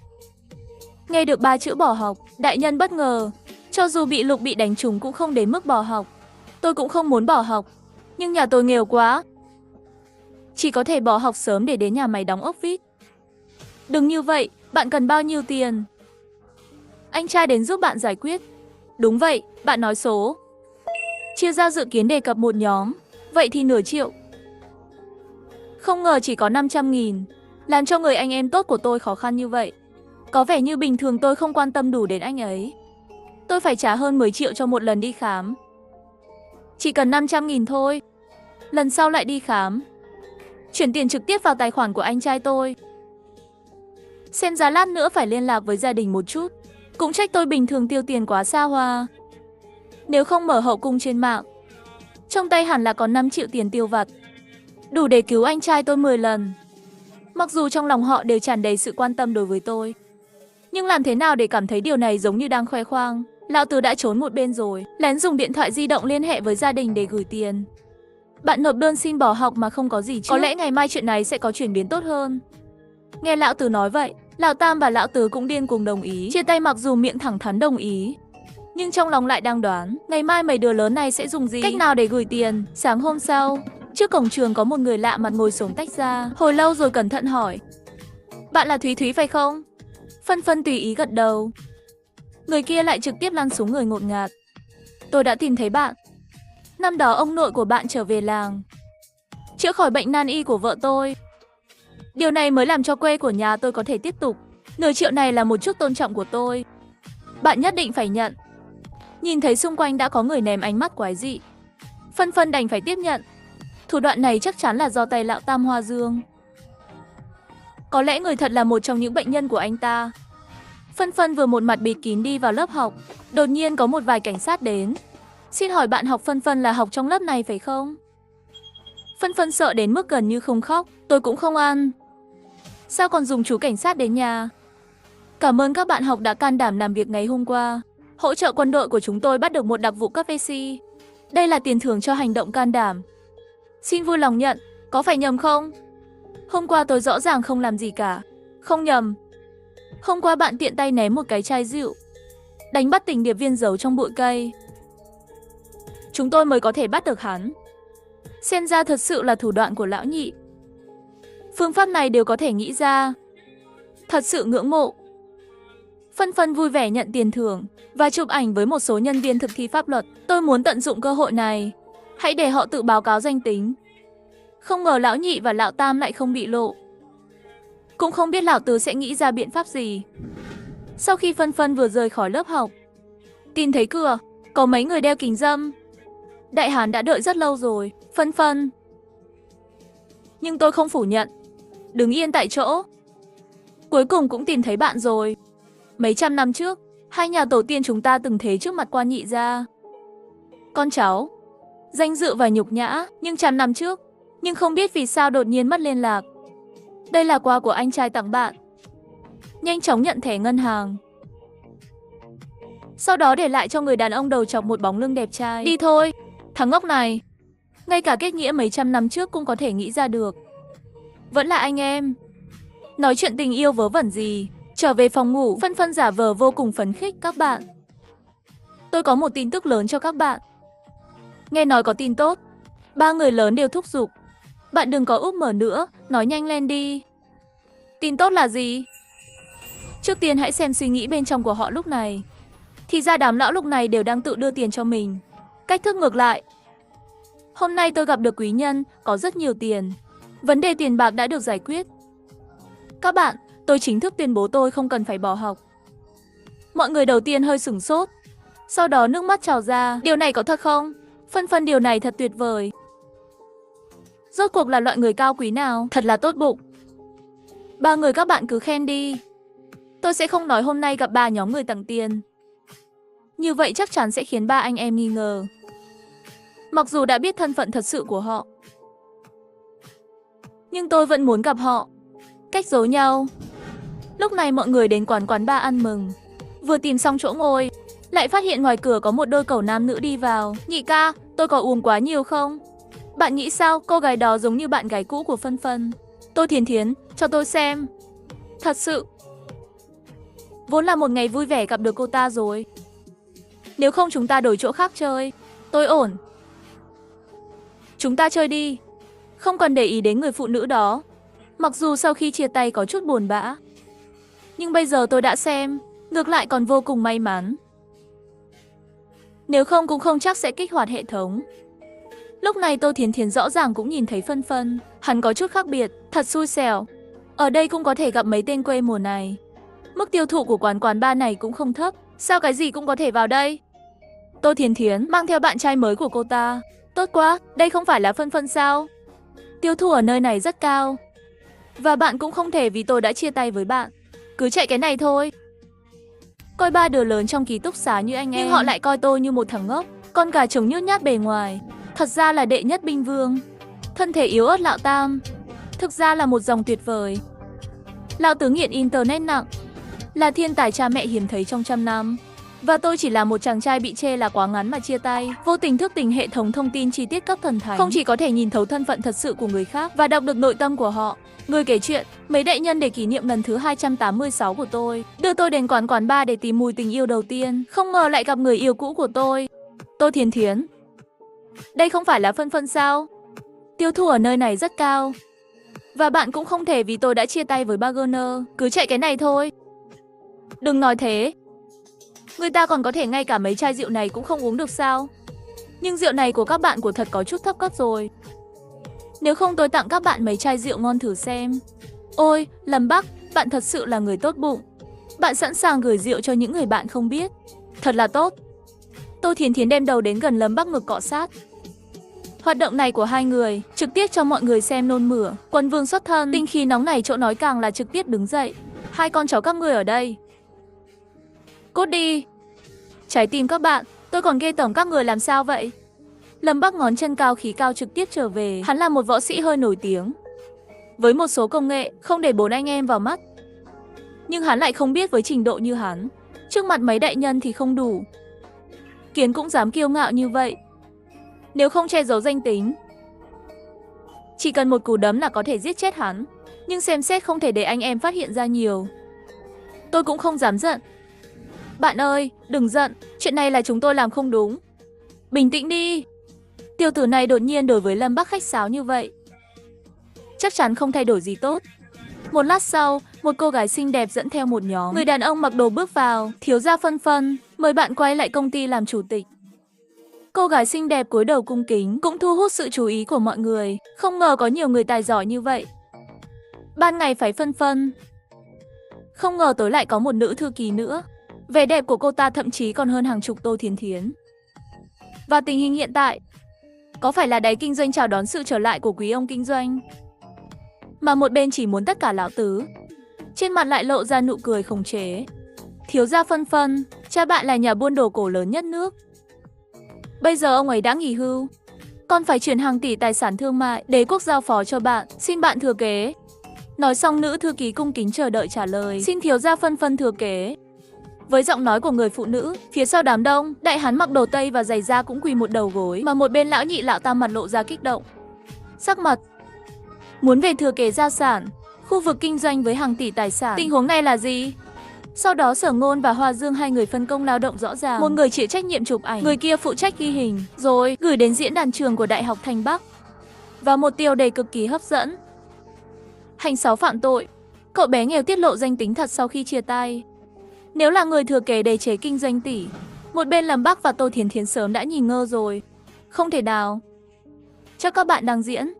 Nghe được 3 chữ bỏ học, đại nhân bất ngờ. Cho dù bị Lục Bị đánh trúng cũng không đến mức bỏ học. Tôi cũng không muốn bỏ học. Nhưng nhà tôi nghèo quá. Chỉ có thể bỏ học sớm để đến nhà máy đóng ốc vít. Đừng như vậy, bạn cần bao nhiêu tiền? Anh trai đến giúp bạn giải quyết. Đúng vậy, bạn nói số. Chia ra dự kiến đề cập một nhóm. Vậy thì nửa triệu. Không ngờ chỉ có 500.000. Làm cho người anh em tốt của tôi khó khăn như vậy. Có vẻ như bình thường tôi không quan tâm đủ đến anh ấy. Tôi phải trả hơn 10 triệu cho một lần đi khám. Chỉ cần 500.000 thôi. Lần sau lại đi khám. Chuyển tiền trực tiếp vào tài khoản của anh trai tôi. Xem ra lát nữa phải liên lạc với gia đình một chút. Cũng trách tôi bình thường tiêu tiền quá xa hoa. Nếu không mở hậu cung trên mạng, trong tay hẳn là còn 5 triệu tiền tiêu vặt. Đủ để cứu anh trai tôi 10 lần. Mặc dù trong lòng họ đều tràn đầy sự quan tâm đối với tôi. Nhưng làm thế nào để cảm thấy điều này giống như đang khoe khoang. Lão Tứ đã trốn một bên rồi. Lén dùng điện thoại di động liên hệ với gia đình để gửi tiền. Bạn nộp đơn xin bỏ học mà không có gì chứ. Có lẽ ngày mai chuyện này sẽ có chuyển biến tốt hơn. Nghe Lão Tứ nói vậy, Lão Tam và Lão Tứ cũng điên cuồng đồng ý. Chia tay mặc dù miệng thẳng thắn đồng ý, nhưng trong lòng lại đang đoán ngày mai mấy đứa lớn này sẽ dùng gì, cách nào để gửi tiền. Sáng hôm sau, trước cổng trường có một người lạ mặt ngồi xổm tách ra. Hồi lâu rồi cẩn thận hỏi: Bạn là Thúy Thúy phải không? Phân Phân tùy ý gật đầu. Người kia lại trực tiếp lăn xuống người ngột ngạt. Tôi đã tìm thấy bạn. Năm đó ông nội của bạn trở về làng, chữa khỏi bệnh nan y của vợ tôi. Điều này mới làm cho quê của nhà tôi có thể tiếp tục. Nửa triệu này là một chút tôn trọng của tôi. Bạn nhất định phải nhận. Nhìn thấy xung quanh đã có người ném ánh mắt quái dị, Phân Phân đành phải tiếp nhận. Thủ đoạn này chắc chắn là do tay Lão Tam Hoa Dương. Có lẽ người thật là một trong những bệnh nhân của anh ta. Phân Phân vừa một mặt bịt kín đi vào lớp học. Đột nhiên có một vài cảnh sát đến. Xin hỏi bạn học Phân Phân là học trong lớp này phải không? Phân Phân sợ đến mức gần như không khóc. Tôi cũng không ăn. Sao còn dùng chú cảnh sát đến nhà? Cảm ơn các bạn học đã can đảm làm việc ngày hôm qua. Hỗ trợ quân đội của chúng tôi bắt được một đặc vụ cấp VC. Đây là tiền thưởng cho hành động can đảm. Xin vui lòng nhận, có phải nhầm không? Hôm qua tôi rõ ràng không làm gì cả. Không nhầm. Hôm qua bạn tiện tay ném một cái chai rượu, đánh bắt tỉnh điệp viên giấu trong bụi cây. Chúng tôi mới có thể bắt được hắn. Xem ra thật sự là thủ đoạn của lão nhị. Phương pháp này đều có thể nghĩ ra. Thật sự ngưỡng mộ. Phân Phân vui vẻ nhận tiền thưởng và chụp ảnh với một số nhân viên thực thi pháp luật. Tôi muốn tận dụng cơ hội này. Hãy để họ tự báo cáo danh tính. Không ngờ lão nhị và lão tam lại không bị lộ. Cũng không biết lão tứ sẽ nghĩ ra biện pháp gì. Sau khi Phân Phân vừa rời khỏi lớp học, tìm thấy cửa, có mấy người đeo kính râm. Đại hán đã đợi rất lâu rồi. Phân Phân. Nhưng tôi không phủ nhận. Đứng yên tại chỗ. Cuối cùng cũng tìm thấy bạn rồi. Mấy trăm năm trước, hai nhà tổ tiên chúng ta từng thế trước mặt quan nhị gia. Con cháu, danh dự và nhục nhã, nhưng trăm năm trước, nhưng không biết vì sao đột nhiên mất liên lạc. Đây là quà của anh trai tặng bạn. Nhanh chóng nhận thẻ ngân hàng. Sau đó để lại cho người đàn ông đầu chọc một bóng lưng đẹp trai. Đi thôi, thằng ngốc này. Ngay cả kết nghĩa mấy trăm năm trước cũng có thể nghĩ ra được. Vẫn là anh em. Nói chuyện tình yêu vớ vẩn gì. Trở về phòng ngủ, Phân Phân giả vờ vô cùng phấn khích. Các bạn, tôi có một tin tức lớn cho các bạn. Nghe nói có tin tốt. Ba người lớn đều thúc giục. Bạn đừng có úp mở nữa, nói nhanh lên đi. Tin tốt là gì? Trước tiên hãy xem suy nghĩ bên trong của họ lúc này. Thì ra đám lão lúc này đều đang tự đưa tiền cho mình. Cách thức ngược lại. Hôm nay tôi gặp được quý nhân, có rất nhiều tiền. Vấn đề tiền bạc đã được giải quyết. Các bạn, tôi chính thức tuyên bố tôi không cần phải bỏ học. Mọi người đầu tiên hơi sửng sốt, sau đó nước mắt trào ra. Điều này có thật không? Phân Phân, điều này thật tuyệt vời. Rốt cuộc là loại người cao quý nào? Thật là tốt bụng. Ba người các bạn cứ khen đi. Tôi sẽ không nói hôm nay gặp ba nhóm người tặng tiền. Như vậy chắc chắn sẽ khiến ba anh em nghi ngờ. Mặc dù đã biết thân phận thật sự của họ, nhưng tôi vẫn muốn gặp họ. Cách giấu nhau. Lúc này mọi người đến quán bar ăn mừng. Vừa tìm xong chỗ ngồi, lại phát hiện ngoài cửa có một đôi cẩu nam nữ đi vào. Nhị ca, tôi có uống quá nhiều không? Bạn nghĩ sao? Cô gái đó giống như bạn gái cũ của Phân Phân. Tô Thiến Thiến, cho tôi xem. Thật sự, vốn là một ngày vui vẻ gặp được cô ta rồi. Nếu không chúng ta đổi chỗ khác chơi. Tôi ổn. Chúng ta chơi đi. Không cần để ý đến người phụ nữ đó. Mặc dù sau khi chia tay có chút buồn bã, nhưng bây giờ tôi đã xem, ngược lại còn vô cùng may mắn. Nếu không cũng không chắc sẽ kích hoạt hệ thống. Lúc này Tô Thiến Thiến rõ ràng cũng nhìn thấy Phân Phân. Hắn có chút khác biệt, thật xui xẻo. Ở đây cũng có thể gặp mấy tên quê mùa này. Mức tiêu thụ của quán bar này cũng không thấp. Sao cái gì cũng có thể vào đây? Tô Thiến Thiến mang theo bạn trai mới của cô ta. Tốt quá, đây không phải là Phân Phân sao? Tiêu thụ ở nơi này rất cao. Và bạn cũng không thể vì tôi đã chia tay với bạn. Cứ chạy cái này thôi. Coi ba đứa lớn trong ký túc xá như anh em, nhưng họ lại coi tôi như một thằng ngốc. Con gà trống nhút nhát bề ngoài, thật ra là đệ nhất binh vương. Thân thể yếu ớt Lão Tam, thực ra là một dòng tuyệt vời. Lão Tứ nghiện internet nặng, là thiên tài cha mẹ hiếm thấy trong trăm năm. Và tôi chỉ là một chàng trai bị chê là quá ngắn mà chia tay. Vô tình thức tỉnh hệ thống thông tin chi tiết cấp thần thánh. Không chỉ có thể nhìn thấu thân phận thật sự của người khác và đọc được nội tâm của họ. Người kể chuyện, mấy đại nhân để kỷ niệm lần thứ 286 của tôi, đưa tôi đến quán bar để tìm mùi tình yêu đầu tiên. Không ngờ lại gặp người yêu cũ của tôi. Tô Thiến Thiến. Đây không phải là Phân Phân sao? Tiêu thụ ở nơi này rất cao. Và bạn cũng không thể vì tôi đã chia tay với Bargainer. Cứ chạy cái này thôi. Đừng nói thế. Người ta còn có thể ngay cả mấy chai rượu này cũng không uống được sao? Nhưng rượu này của các bạn của thật có chút thấp cấp rồi. Nếu không tôi tặng các bạn mấy chai rượu ngon thử xem. Ôi, Lâm Bắc, bạn thật sự là người tốt bụng. Bạn sẵn sàng gửi rượu cho những người bạn không biết. Thật là tốt. Tô Thiến Thiến đem đầu đến gần Lâm Bắc ngực cọ sát. Hoạt động này của hai người trực tiếp cho mọi người xem nôn mửa. Quân vương xuất thân, tinh khí nóng này chỗ nói càng là trực tiếp đứng dậy. Hai con cháu các người ở đây. Cút đi. Trái tim các bạn, tôi còn ghê tởm các người làm sao vậy? Lâm Bắc ngón chân cao khí cao trực tiếp trở về. Hắn là một võ sĩ hơi nổi tiếng, với một số công nghệ không để bốn anh em vào mắt. Nhưng hắn lại không biết với trình độ như hắn, trước mặt mấy đại nhân thì không đủ. Kiến cũng dám kiêu ngạo như vậy. Nếu không che giấu danh tính, chỉ cần một cú đấm là có thể giết chết hắn. Nhưng xem xét không thể để anh em phát hiện ra nhiều. Tôi cũng không dám giận. Bạn ơi, đừng giận, chuyện này là chúng tôi làm không đúng. Bình tĩnh đi. Tiểu tử này đột nhiên đối với Lâm Bắc khách sáo như vậy, chắc chắn không thay đổi gì tốt. Một lát sau, một cô gái xinh đẹp dẫn theo một nhóm người đàn ông mặc đồ bước vào. Thiếu gia Phân Phân, mời bạn quay lại công ty làm chủ tịch. Cô gái xinh đẹp cúi đầu cung kính, cũng thu hút sự chú ý của mọi người. Không ngờ có nhiều người tài giỏi như vậy. Ban ngày phải Phân Phân, không ngờ tối lại có một nữ thư ký nữa. Vẻ đẹp của cô ta thậm chí còn hơn hàng chục Tô Thiến Thiến. Và tình hình hiện tại, có phải là đáy kinh doanh chào đón sự trở lại của quý ông kinh doanh, mà một bên chỉ muốn tất cả Lão Tứ, trên mặt lại lộ ra nụ cười khống chế. Thiếu gia Phân Phân, cha bạn là nhà buôn đồ cổ lớn nhất nước. Bây giờ ông ấy đã nghỉ hưu, còn phải chuyển hàng tỷ tài sản thương mại đế quốc giao phó cho bạn, xin bạn thừa kế. Nói xong nữ thư ký cung kính chờ đợi trả lời, xin thiếu gia Phân Phân thừa kế. Với giọng nói của người phụ nữ, phía sau đám đông, đại hán mặc đồ tây và giày da cũng quỳ một đầu gối, mà một bên lão nhị Lão Tam mặt lộ ra kích động. Sắc mặt, muốn về thừa kế gia sản, khu vực kinh doanh với hàng tỷ tài sản. Tình huống này là gì? Sau đó Sở Ngôn và Hoa Dương hai người phân công lao động rõ ràng. Một người chịu trách nhiệm chụp ảnh, người kia phụ trách ghi hình, rồi gửi đến diễn đàn trường của Đại học Thanh Bắc. Và một tiêu đề cực kỳ hấp dẫn. Hành 6 phạm tội, cậu bé nghèo tiết lộ danh tính thật sau khi chia tay. Nếu là người thừa kế đề chế kinh doanh tỷ, một bên Lâm Bắc và Tô Thiến Thiến sớm đã nhìn ngơ rồi. Không thể nào. Chắc các bạn đang diễn.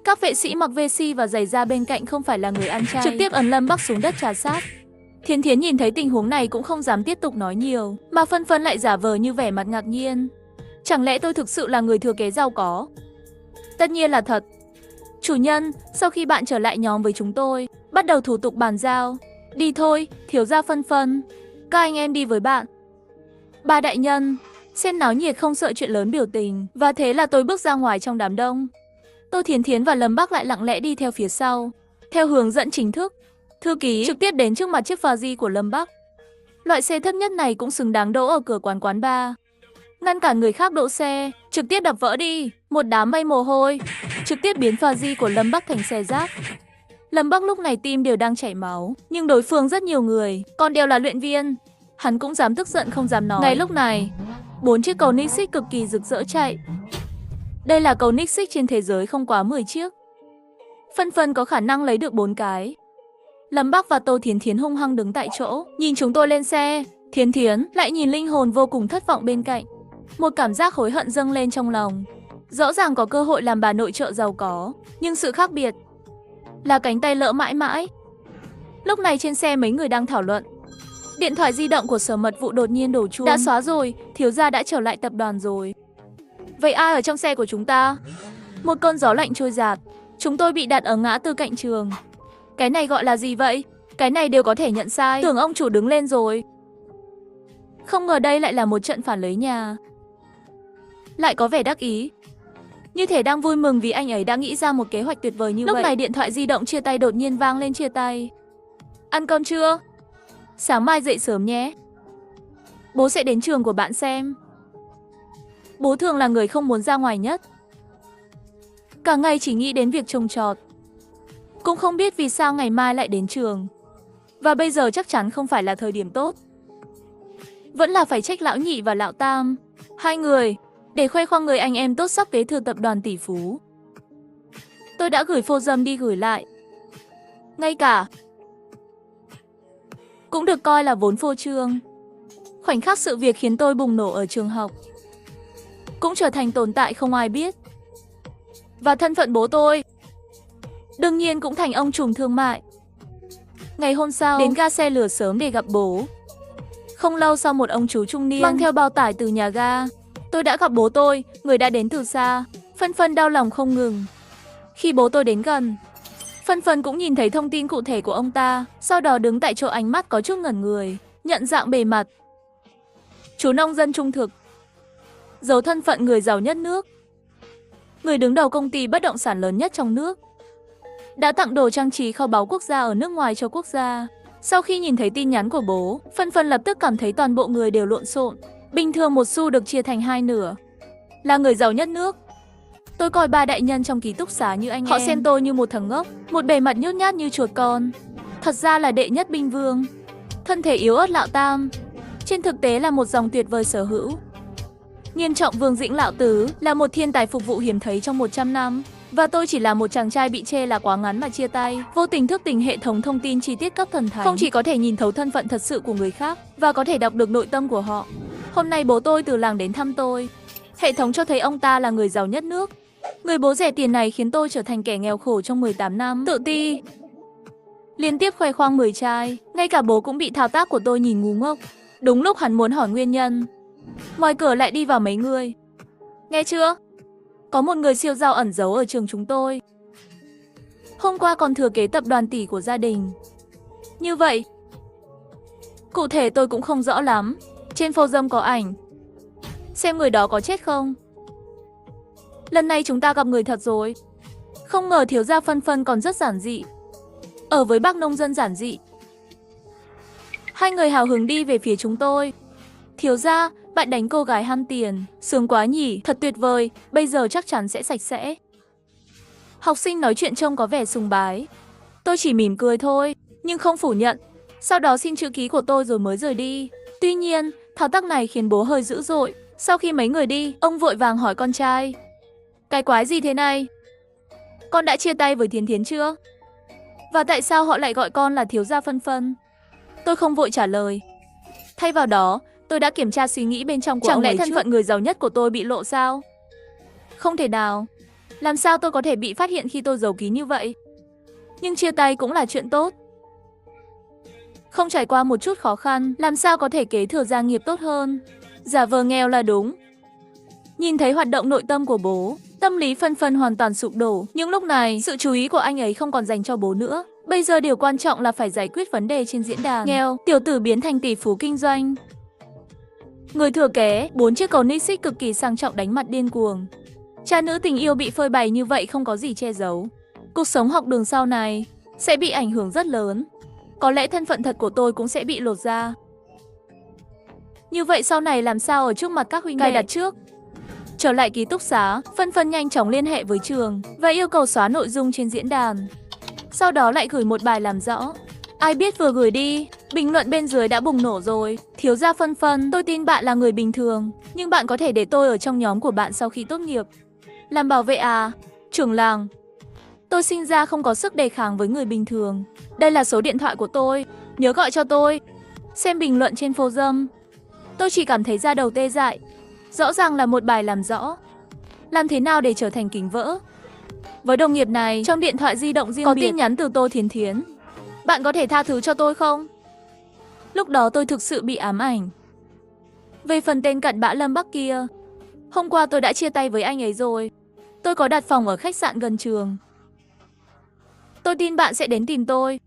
Các vệ sĩ mặc vesti và giày da bên cạnh không phải là người ăn chay, trực tiếp ấn Lâm Bắc xuống đất trà sát. Thiến Thiến nhìn thấy tình huống này cũng không dám tiếp tục nói nhiều, mà Phân Phân lại giả vờ như vẻ mặt ngạc nhiên. Chẳng lẽ tôi thực sự là người thừa kế giàu có? Tất nhiên là thật. Chủ nhân, sau khi bạn trở lại nhóm với chúng tôi, bắt đầu thủ tục bàn giao. Đi thôi, thiếu gia Phân Phân. Các anh em đi với bạn. Ba đại nhân, xem náo nhiệt không sợ chuyện lớn biểu tình. Và thế là tôi bước ra ngoài trong đám đông. Tô Thiến Thiến và Lâm Bắc lại lặng lẽ đi theo phía sau. Theo hướng dẫn chính thức, thư ký trực tiếp đến trước mặt chiếc Faji của Lâm Bắc. Loại xe thấp nhất này cũng xứng đáng đỗ ở cửa quán bar. Ngăn cản người khác đỗ xe, trực tiếp đập vỡ đi. Một đám mây mồ hôi, trực tiếp biến Faji của Lâm Bắc thành xe rác. Lâm Bắc lúc này tim đều đang chảy máu, nhưng đối phương rất nhiều người, còn đều là luyện viên. Hắn cũng dám tức giận không dám nói. Ngay lúc này, 4 chiếc cầu Nixit cực kỳ rực rỡ chạy. Đây là cầu Nixit trên thế giới không quá 10 chiếc. Phân Phân có khả năng lấy được 4 cái. Lâm Bắc và Tô Thiến Thiến hung hăng đứng tại chỗ, nhìn chúng tôi lên xe. Thiến Thiến lại nhìn linh hồn vô cùng thất vọng bên cạnh. Một cảm giác hối hận dâng lên trong lòng. Rõ ràng có cơ hội làm bà nội trợ giàu có, nhưng sự khác biệt là cánh tay lỡ mãi mãi. Lúc này trên xe mấy người đang thảo luận. Điện thoại di động của Sở Mật Vụ đột nhiên đổ chuông. Đã xóa rồi, thiếu gia đã trở lại tập đoàn rồi. Vậy ai ở trong xe của chúng ta? Một cơn gió lạnh trôi dạt. Chúng tôi bị đặt ở ngã tư cạnh trường. Cái này gọi là gì vậy? Cái này đều có thể nhận sai. Tưởng ông chủ đứng lên rồi. Không ngờ đây lại là một trận phản lấy nhà. Lại có vẻ đắc ý, như thể đang vui mừng vì anh ấy đã nghĩ ra một kế hoạch tuyệt vời như vậy. Lúc này điện thoại di động chia tay đột nhiên vang lên chia tay. Ăn cơm chưa? Sáng mai dậy sớm nhé. Bố sẽ đến trường của bạn xem. Bố thường là người không muốn ra ngoài nhất. Cả ngày chỉ nghĩ đến việc trồng trọt. Cũng không biết vì sao ngày mai lại đến trường. Và bây giờ chắc chắn không phải là thời điểm tốt. Vẫn là phải trách lão nhị và lão tam. Hai người, để khoe khoang người anh em tốt sắp kế thừa tập đoàn tỷ phú. Tôi đã gửi phô dâm đi gửi lại. Ngay cả cũng được coi là vốn phô trương. Khoảnh khắc sự việc khiến tôi bùng nổ ở trường học cũng trở thành tồn tại không ai biết. Và thân phận bố tôi đương nhiên cũng thành ông trùm thương mại. Ngày hôm sau, đến ga xe lửa sớm để gặp bố. Không lâu sau một ông chú trung niên mang theo bao tải từ nhà ga. Tôi đã gặp bố tôi, người đã đến từ xa. Phân Phân đau lòng không ngừng. Khi bố tôi đến gần, Phân Phân cũng nhìn thấy thông tin cụ thể của ông ta. Sau đó đứng tại chỗ ánh mắt có chút ngẩn người. Nhận dạng bề mặt. Chú nông dân trung thực. Giấu thân phận người giàu nhất nước. Người đứng đầu công ty bất động sản lớn nhất trong nước. Đã tặng đồ trang trí kho báu quốc gia ở nước ngoài cho quốc gia. Sau khi nhìn thấy tin nhắn của bố, Phân Phân lập tức cảm thấy toàn bộ người đều lộn xộn. Bình thường một xu được chia thành hai nửa. Là người giàu nhất nước. Tôi coi ba đại nhân trong ký túc xá như anh em. Họ xem tôi như một thằng ngốc, một bề mặt nhút nhát như chuột con. Thật ra là đệ nhất binh vương. Thân thể yếu ớt lão tam. Trên thực tế là một dòng tuyệt vời sở hữu. Nghiêm trọng Vương Dĩnh lão tứ là một thiên tài phục vụ hiếm thấy trong 100 năm. Và tôi chỉ là một chàng trai bị chê là quá ngắn mà chia tay. Vô tình thức tỉnh hệ thống thông tin chi tiết cấp thần thánh. Không chỉ có thể nhìn thấu thân phận thật sự của người khác, và có thể đọc được nội tâm của họ. Hôm nay bố tôi từ làng đến thăm tôi. Hệ thống cho thấy ông ta là người giàu nhất nước. Người bố rẻ tiền này khiến tôi trở thành kẻ nghèo khổ trong 18 năm. Tự ti. Liên tiếp khoe khoang 10 trai. Ngay cả bố cũng bị thao tác của tôi nhìn ngu ngốc. Đúng lúc hắn muốn hỏi nguyên nhân, ngoài cửa lại đi vào mấy người. Nghe chưa? Có một người siêu giàu ẩn giấu ở trường chúng tôi. Hôm qua còn thừa kế tập đoàn tỷ của gia đình. Như vậy, cụ thể tôi cũng không rõ lắm. Trên phô dâm có ảnh. Xem người đó có chết không? Lần này chúng ta gặp người thật rồi. Không ngờ thiếu gia Phân Phân còn rất giản dị. Ở với bác nông dân giản dị. Hai người hào hứng đi về phía chúng tôi. Thiếu gia, bạn đánh cô gái ham tiền. Sướng quá nhỉ, thật tuyệt vời. Bây giờ chắc chắn sẽ sạch sẽ. Học sinh nói chuyện trông có vẻ sùng bái. Tôi chỉ mỉm cười thôi, nhưng không phủ nhận. Sau đó xin chữ ký của tôi rồi mới rời đi. Tuy nhiên, thao tác này khiến bố hơi dữ dội. Sau khi mấy người đi, ông vội vàng hỏi con trai. Cái quái gì thế này? Con đã chia tay với Thiến Thiến chưa? Và tại sao họ lại gọi con là thiếu gia Phân Phân? Tôi không vội trả lời. Thay vào đó, tôi đã kiểm tra suy nghĩ bên trong của ông ấy. Chẳng lẽ thân phận người giàu nhất của tôi bị lộ sao? Không thể nào. Làm sao tôi có thể bị phát hiện khi tôi giấu kín như vậy? Nhưng chia tay cũng là chuyện tốt. Không trải qua một chút khó khăn, làm sao có thể kế thừa gia nghiệp tốt hơn? Giả vờ nghèo là đúng. Nhìn thấy hoạt động nội tâm của bố, tâm lý Phân Phân hoàn toàn sụp đổ. Nhưng lúc này, sự chú ý của anh ấy không còn dành cho bố nữa. Bây giờ điều quan trọng là phải giải quyết vấn đề trên diễn đàn. Nghèo, tiểu tử biến thành tỷ phú kinh doanh. Người thừa kế, 4 chiếc cầu Nixit cực kỳ sang trọng đánh mặt điên cuồng. Cha nữ tình yêu bị phơi bày như vậy không có gì che giấu. Cuộc sống học đường sau này sẽ bị ảnh hưởng rất lớn. Có lẽ thân phận thật của tôi cũng sẽ bị lột ra. Như vậy sau này làm sao ở trước mặt các huynh đệ? Cài đặt trước. Trở lại ký túc xá, Phân Phân nhanh chóng liên hệ với trường và yêu cầu xóa nội dung trên diễn đàn. Sau đó lại gửi một bài làm rõ. Ai biết vừa gửi đi, bình luận bên dưới đã bùng nổ rồi. Thiếu gia Phân Phân, tôi tin bạn là người bình thường, nhưng bạn có thể để tôi ở trong nhóm của bạn sau khi tốt nghiệp. Làm bảo vệ à? Trưởng làng. Tôi sinh ra không có sức đề kháng với người bình thường. Đây là số điện thoại của tôi, nhớ gọi cho tôi. Xem bình luận trên phô dâm, tôi chỉ cảm thấy da đầu tê dại. Rõ ràng là một bài làm rõ. Làm thế nào để trở thành kính vỡ? Với đồng nghiệp này, trong điện thoại di động riêng có tin nhắn từ Tô Thiến Thiến. Bạn có thể tha thứ cho tôi không? Lúc đó tôi thực sự bị ám ảnh. Về phần tên cặn bã Lâm Bắc kia, hôm qua tôi đã chia tay với anh ấy rồi. Tôi có đặt phòng ở khách sạn gần trường. Tôi tin bạn sẽ đến tìm tôi.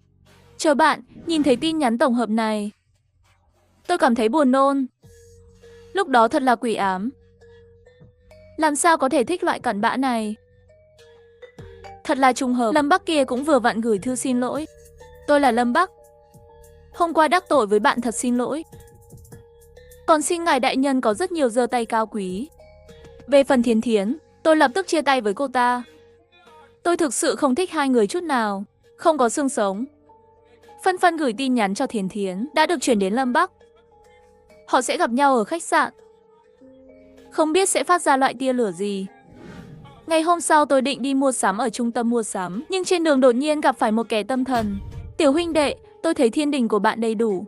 Chờ bạn, nhìn thấy tin nhắn tổng hợp này, tôi cảm thấy buồn nôn. Lúc đó thật là quỷ ám. Làm sao có thể thích loại cặn bã này? Thật là trùng hợp, Lâm Bắc kia cũng vừa vặn gửi thư xin lỗi. Tôi là Lâm Bắc. Hôm qua đắc tội với bạn, thật xin lỗi. Còn xin ngài đại nhân có rất nhiều giơ tay cao quý. Về phần Thiến Thiến, tôi lập tức chia tay với cô ta. Tôi thực sự không thích hai người chút nào, không có xương sống. Phân Phân gửi tin nhắn cho Thiến Thiến đã được chuyển đến Lâm Bắc. Họ sẽ gặp nhau ở khách sạn. Không biết sẽ phát ra loại tia lửa gì. Ngày hôm sau tôi định đi mua sắm ở trung tâm mua sắm, nhưng trên đường đột nhiên gặp phải một kẻ tâm thần. Tiểu huynh đệ, tôi thấy thiên đình của bạn đầy đủ.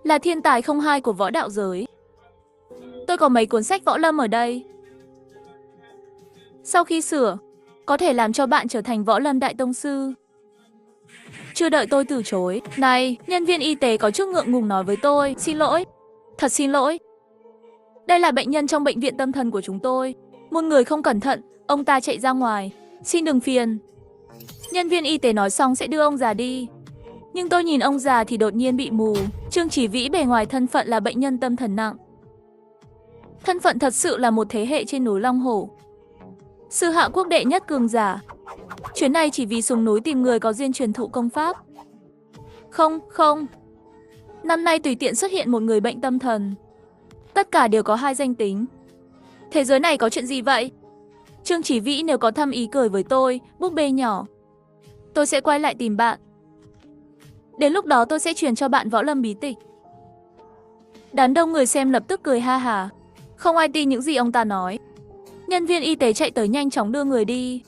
Là thiên tài không hai của võ đạo giới. Tôi có mấy cuốn sách võ lâm ở đây. Sau khi sửa, có thể làm cho bạn trở thành võ lâm đại tông sư. Chưa đợi tôi từ chối, này, nhân viên y tế có chút ngượng ngùng nói với tôi, xin lỗi, thật xin lỗi. Đây là bệnh nhân trong bệnh viện tâm thần của chúng tôi. Một người không cẩn thận, ông ta chạy ra ngoài, xin đừng phiền. Nhân viên y tế nói xong sẽ đưa ông già đi. Nhưng tôi nhìn ông già thì đột nhiên bị mù. Trương Chỉ Vĩ bề ngoài thân phận là bệnh nhân tâm thần nặng. Thân phận thật sự là một thế hệ trên núi Long Hổ. Sư hạ quốc đệ nhất cường giả. Chuyến này chỉ vì xuống núi tìm người có duyên truyền thụ công pháp. Không. Năm nay tùy tiện xuất hiện một người bệnh tâm thần. Tất cả đều có hai danh tính. Thế giới này có chuyện gì vậy? Trương Chỉ Vĩ nếu có thâm ý cười với tôi, búp bê nhỏ. Tôi sẽ quay lại tìm bạn. Đến lúc đó tôi sẽ truyền cho bạn võ lâm bí tịch. Đám đông người xem lập tức cười ha hả. Không ai tin những gì ông ta nói. Nhân viên y tế chạy tới nhanh chóng đưa người đi.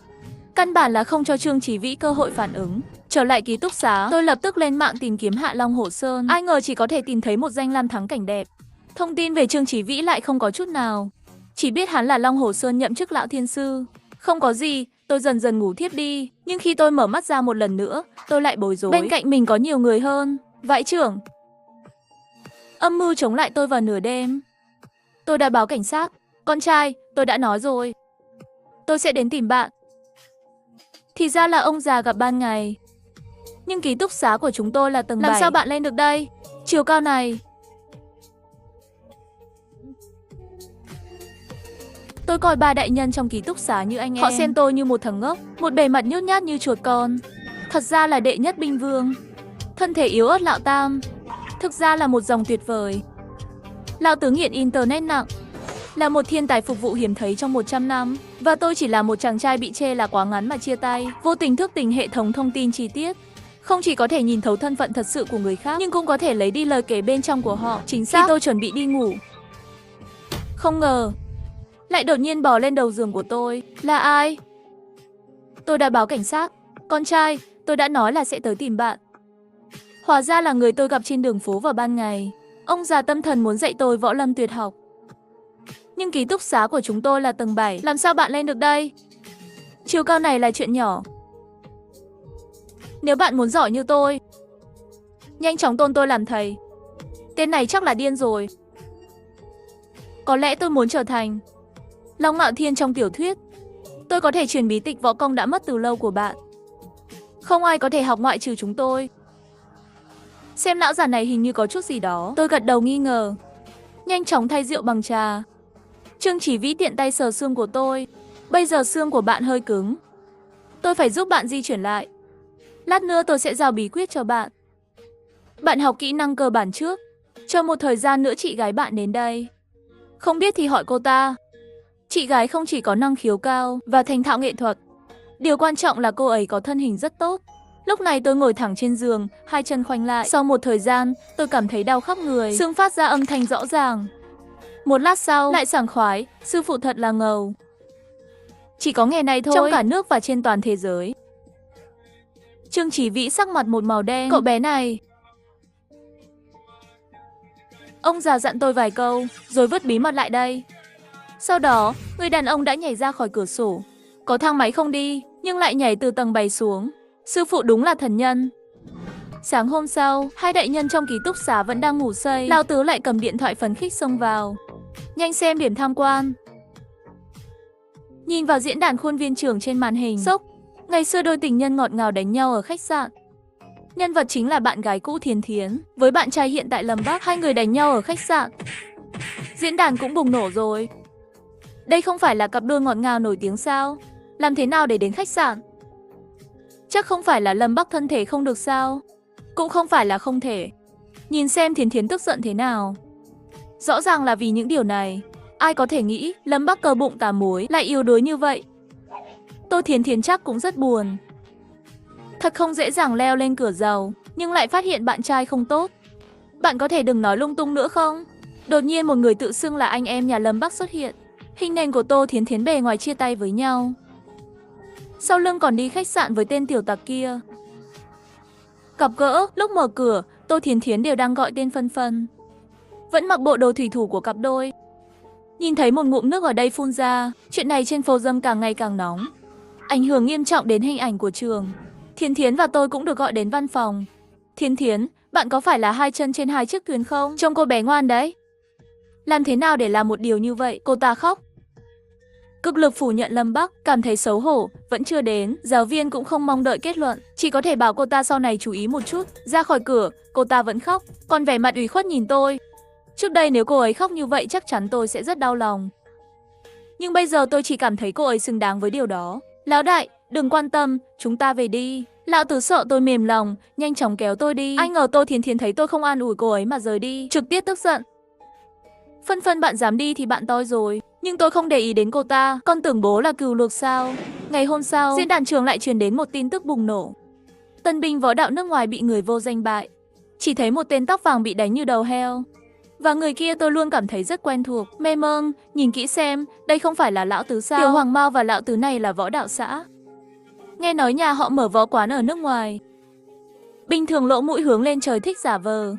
Căn bản là không cho Trương Chỉ Vĩ cơ hội phản ứng. Trở lại ký túc xá, tôi lập tức lên mạng tìm kiếm Hạ Long Hổ Sơn. Ai ngờ chỉ có thể tìm thấy một danh lam thắng cảnh đẹp. Thông tin về Trương Chỉ Vĩ lại không có chút nào. Chỉ biết hắn là Long Hổ Sơn nhậm chức lão thiên sư. Không có gì, tôi dần dần ngủ thiếp đi. Nhưng khi tôi mở mắt ra một lần nữa, tôi lại bối rối. Bên cạnh mình có nhiều người hơn. Vãi trưởng âm mưu chống lại tôi vào nửa đêm. Tôi đã báo cảnh sát. Con trai, tôi đã nói rồi. Tôi sẽ đến tìm bạn. Thì ra là ông già gặp ban ngày. Nhưng ký túc xá của chúng tôi là tầng 7. Làm sao bạn lên được đây? Chiều cao này. Tôi coi ba đại nhân trong ký túc xá như anh em. Họ xem tôi như một thằng ngốc, một bề mặt nhút nhát như chuột con. Thật ra là đệ nhất binh vương. Thân thể yếu ớt lão tam. Thực ra là một dòng tuyệt vời. Lão tứ nghiện internet nặng. Là một thiên tài phục vụ hiếm thấy trong 100 năm. Và tôi chỉ là một chàng trai bị chê là quá ngắn mà chia tay. Vô tình thức tỉnh hệ thống thông tin chi tiết. Không chỉ có thể nhìn thấu thân phận thật sự của người khác, nhưng cũng có thể lấy đi lời kể bên trong của họ. Chính xác, khi tôi chuẩn bị đi ngủ, không ngờ lại đột nhiên bò lên đầu giường của tôi. Là ai? Tôi đã báo cảnh sát. Con trai, tôi đã nói là sẽ tới tìm bạn. Hóa ra là người tôi gặp trên đường phố vào ban ngày. Ông già tâm thần muốn dạy tôi võ lâm tuyệt học. Nhưng ký túc xá của chúng tôi là tầng 7. Làm sao bạn lên được đây? Chiều cao này là chuyện nhỏ. Nếu bạn muốn giỏi như tôi, nhanh chóng tôn tôi làm thầy. Tên này chắc là điên rồi. Có lẽ tôi muốn trở thành Long Ngạo Thiên trong tiểu thuyết. Tôi có thể truyền bí tịch võ công đã mất từ lâu của bạn. Không ai có thể học ngoại trừ chúng tôi. Xem lão già này hình như có chút gì đó. Tôi gật đầu nghi ngờ. Nhanh chóng thay rượu bằng trà. Trương Chỉ Vĩ tiện tay sờ xương của tôi. Bây giờ xương của bạn hơi cứng. Tôi phải giúp bạn di chuyển lại. Lát nữa tôi sẽ giao bí quyết cho bạn. Bạn học kỹ năng cơ bản trước. Chờ một thời gian nữa chị gái bạn đến đây. Không biết thì hỏi cô ta. Chị gái không chỉ có năng khiếu cao và thành thạo nghệ thuật. Điều quan trọng là cô ấy có thân hình rất tốt. Lúc này tôi ngồi thẳng trên giường, hai chân khoanh lại. Sau một thời gian, tôi cảm thấy đau khắp người. Xương phát ra âm thanh rõ ràng. Một lát sau, lại sảng khoái. Sư phụ thật là ngầu. Chỉ có nghề này thôi trong cả nước và trên toàn thế giới. Trương Chỉ Vĩ sắc mặt một màu đen. Cậu bé này. Ông già dặn tôi vài câu, rồi vứt bí mật lại đây. Sau đó, người đàn ông đã nhảy ra khỏi cửa sổ. Có thang máy không đi, nhưng lại nhảy từ tầng 7 xuống. Sư phụ đúng là thần nhân. Sáng hôm sau, hai đại nhân trong ký túc xá vẫn đang ngủ say. Lão Tứ lại cầm điện thoại phấn khích xông vào. Nhanh xem điểm tham quan. Nhìn vào diễn đàn khuôn viên trường trên màn hình. Sốc. Ngày xưa đôi tình nhân ngọt ngào đánh nhau ở khách sạn. Nhân vật chính là bạn gái cũ Thiến Thiến với bạn trai hiện tại Lâm Bắc. Hai người đánh nhau ở khách sạn. Diễn đàn cũng bùng nổ rồi. Đây không phải là cặp đôi ngọt ngào nổi tiếng sao? Làm thế nào để đến khách sạn? Chắc không phải là Lâm Bắc thân thể không được sao? Cũng không phải là không thể. Nhìn xem Thiến Thiến tức giận thế nào. Rõ ràng là vì những điều này. Ai có thể nghĩ Lâm Bắc cờ bụng 8 múi lại yếu đuối như vậy. Tô Thiến Thiến chắc cũng rất buồn. Thật không dễ dàng leo lên cửa giàu, nhưng lại phát hiện bạn trai không tốt. Bạn có thể đừng nói lung tung nữa không? Đột nhiên một người tự xưng là anh em nhà Lâm Bắc xuất hiện. Hình nền của Tô Thiến Thiến bề ngoài chia tay với nhau. Sau lưng còn đi khách sạn với tên tiểu tặc kia. Gặp gỡ, lúc mở cửa, Tô Thiến Thiến đều đang gọi tên Phân Phân. Vẫn mặc bộ đồ thủy thủ của cặp đôi. Nhìn thấy một ngụm nước ở đây phun ra, chuyện này trên phố dâm càng ngày càng nóng. Ảnh hưởng nghiêm trọng đến hình ảnh của trường. Thiến Thiến và tôi cũng được gọi đến văn phòng. Thiến Thiến, bạn có phải là hai chân trên hai chiếc thuyền không? Trông cô bé ngoan đấy. Làm thế nào để làm một điều như vậy? Cô ta khóc. Cực lực phủ nhận Lâm Bắc, cảm thấy xấu hổ, vẫn chưa đến. Giáo viên cũng không mong đợi kết luận, chỉ có thể bảo cô ta sau này chú ý một chút. Ra khỏi cửa, cô ta vẫn khóc, còn vẻ mặt ủy khuất nhìn tôi. Trước đây nếu cô ấy khóc như vậy chắc chắn tôi sẽ rất đau lòng. Nhưng bây giờ tôi chỉ cảm thấy cô ấy xứng đáng với điều đó. Lão đại, đừng quan tâm, chúng ta về đi. Lão Tứ sợ tôi mềm lòng, nhanh chóng kéo tôi đi. Anh ngờ Tô Thiến Thiến thấy tôi không an ủi cô ấy mà rời đi, trực tiếp tức giận. Phân Phân bạn dám đi thì bạn toi rồi. Nhưng tôi không để ý đến cô ta, con tưởng bố là cừu lược sao. Ngày hôm sau, diễn đàn trường lại truyền đến một tin tức bùng nổ. Tân binh võ đạo nước ngoài bị người vô danh bại. Chỉ thấy một tên tóc vàng bị đánh như đầu heo. Và người kia tôi luôn cảm thấy rất quen thuộc. Mê mông, nhìn kỹ xem, đây không phải là Lão Tứ sao? Tiểu Hoàng Mao và Lão Tứ này là võ đạo xã. Nghe nói nhà họ mở võ quán ở nước ngoài. Bình thường lỗ mũi hướng lên trời thích giả vờ.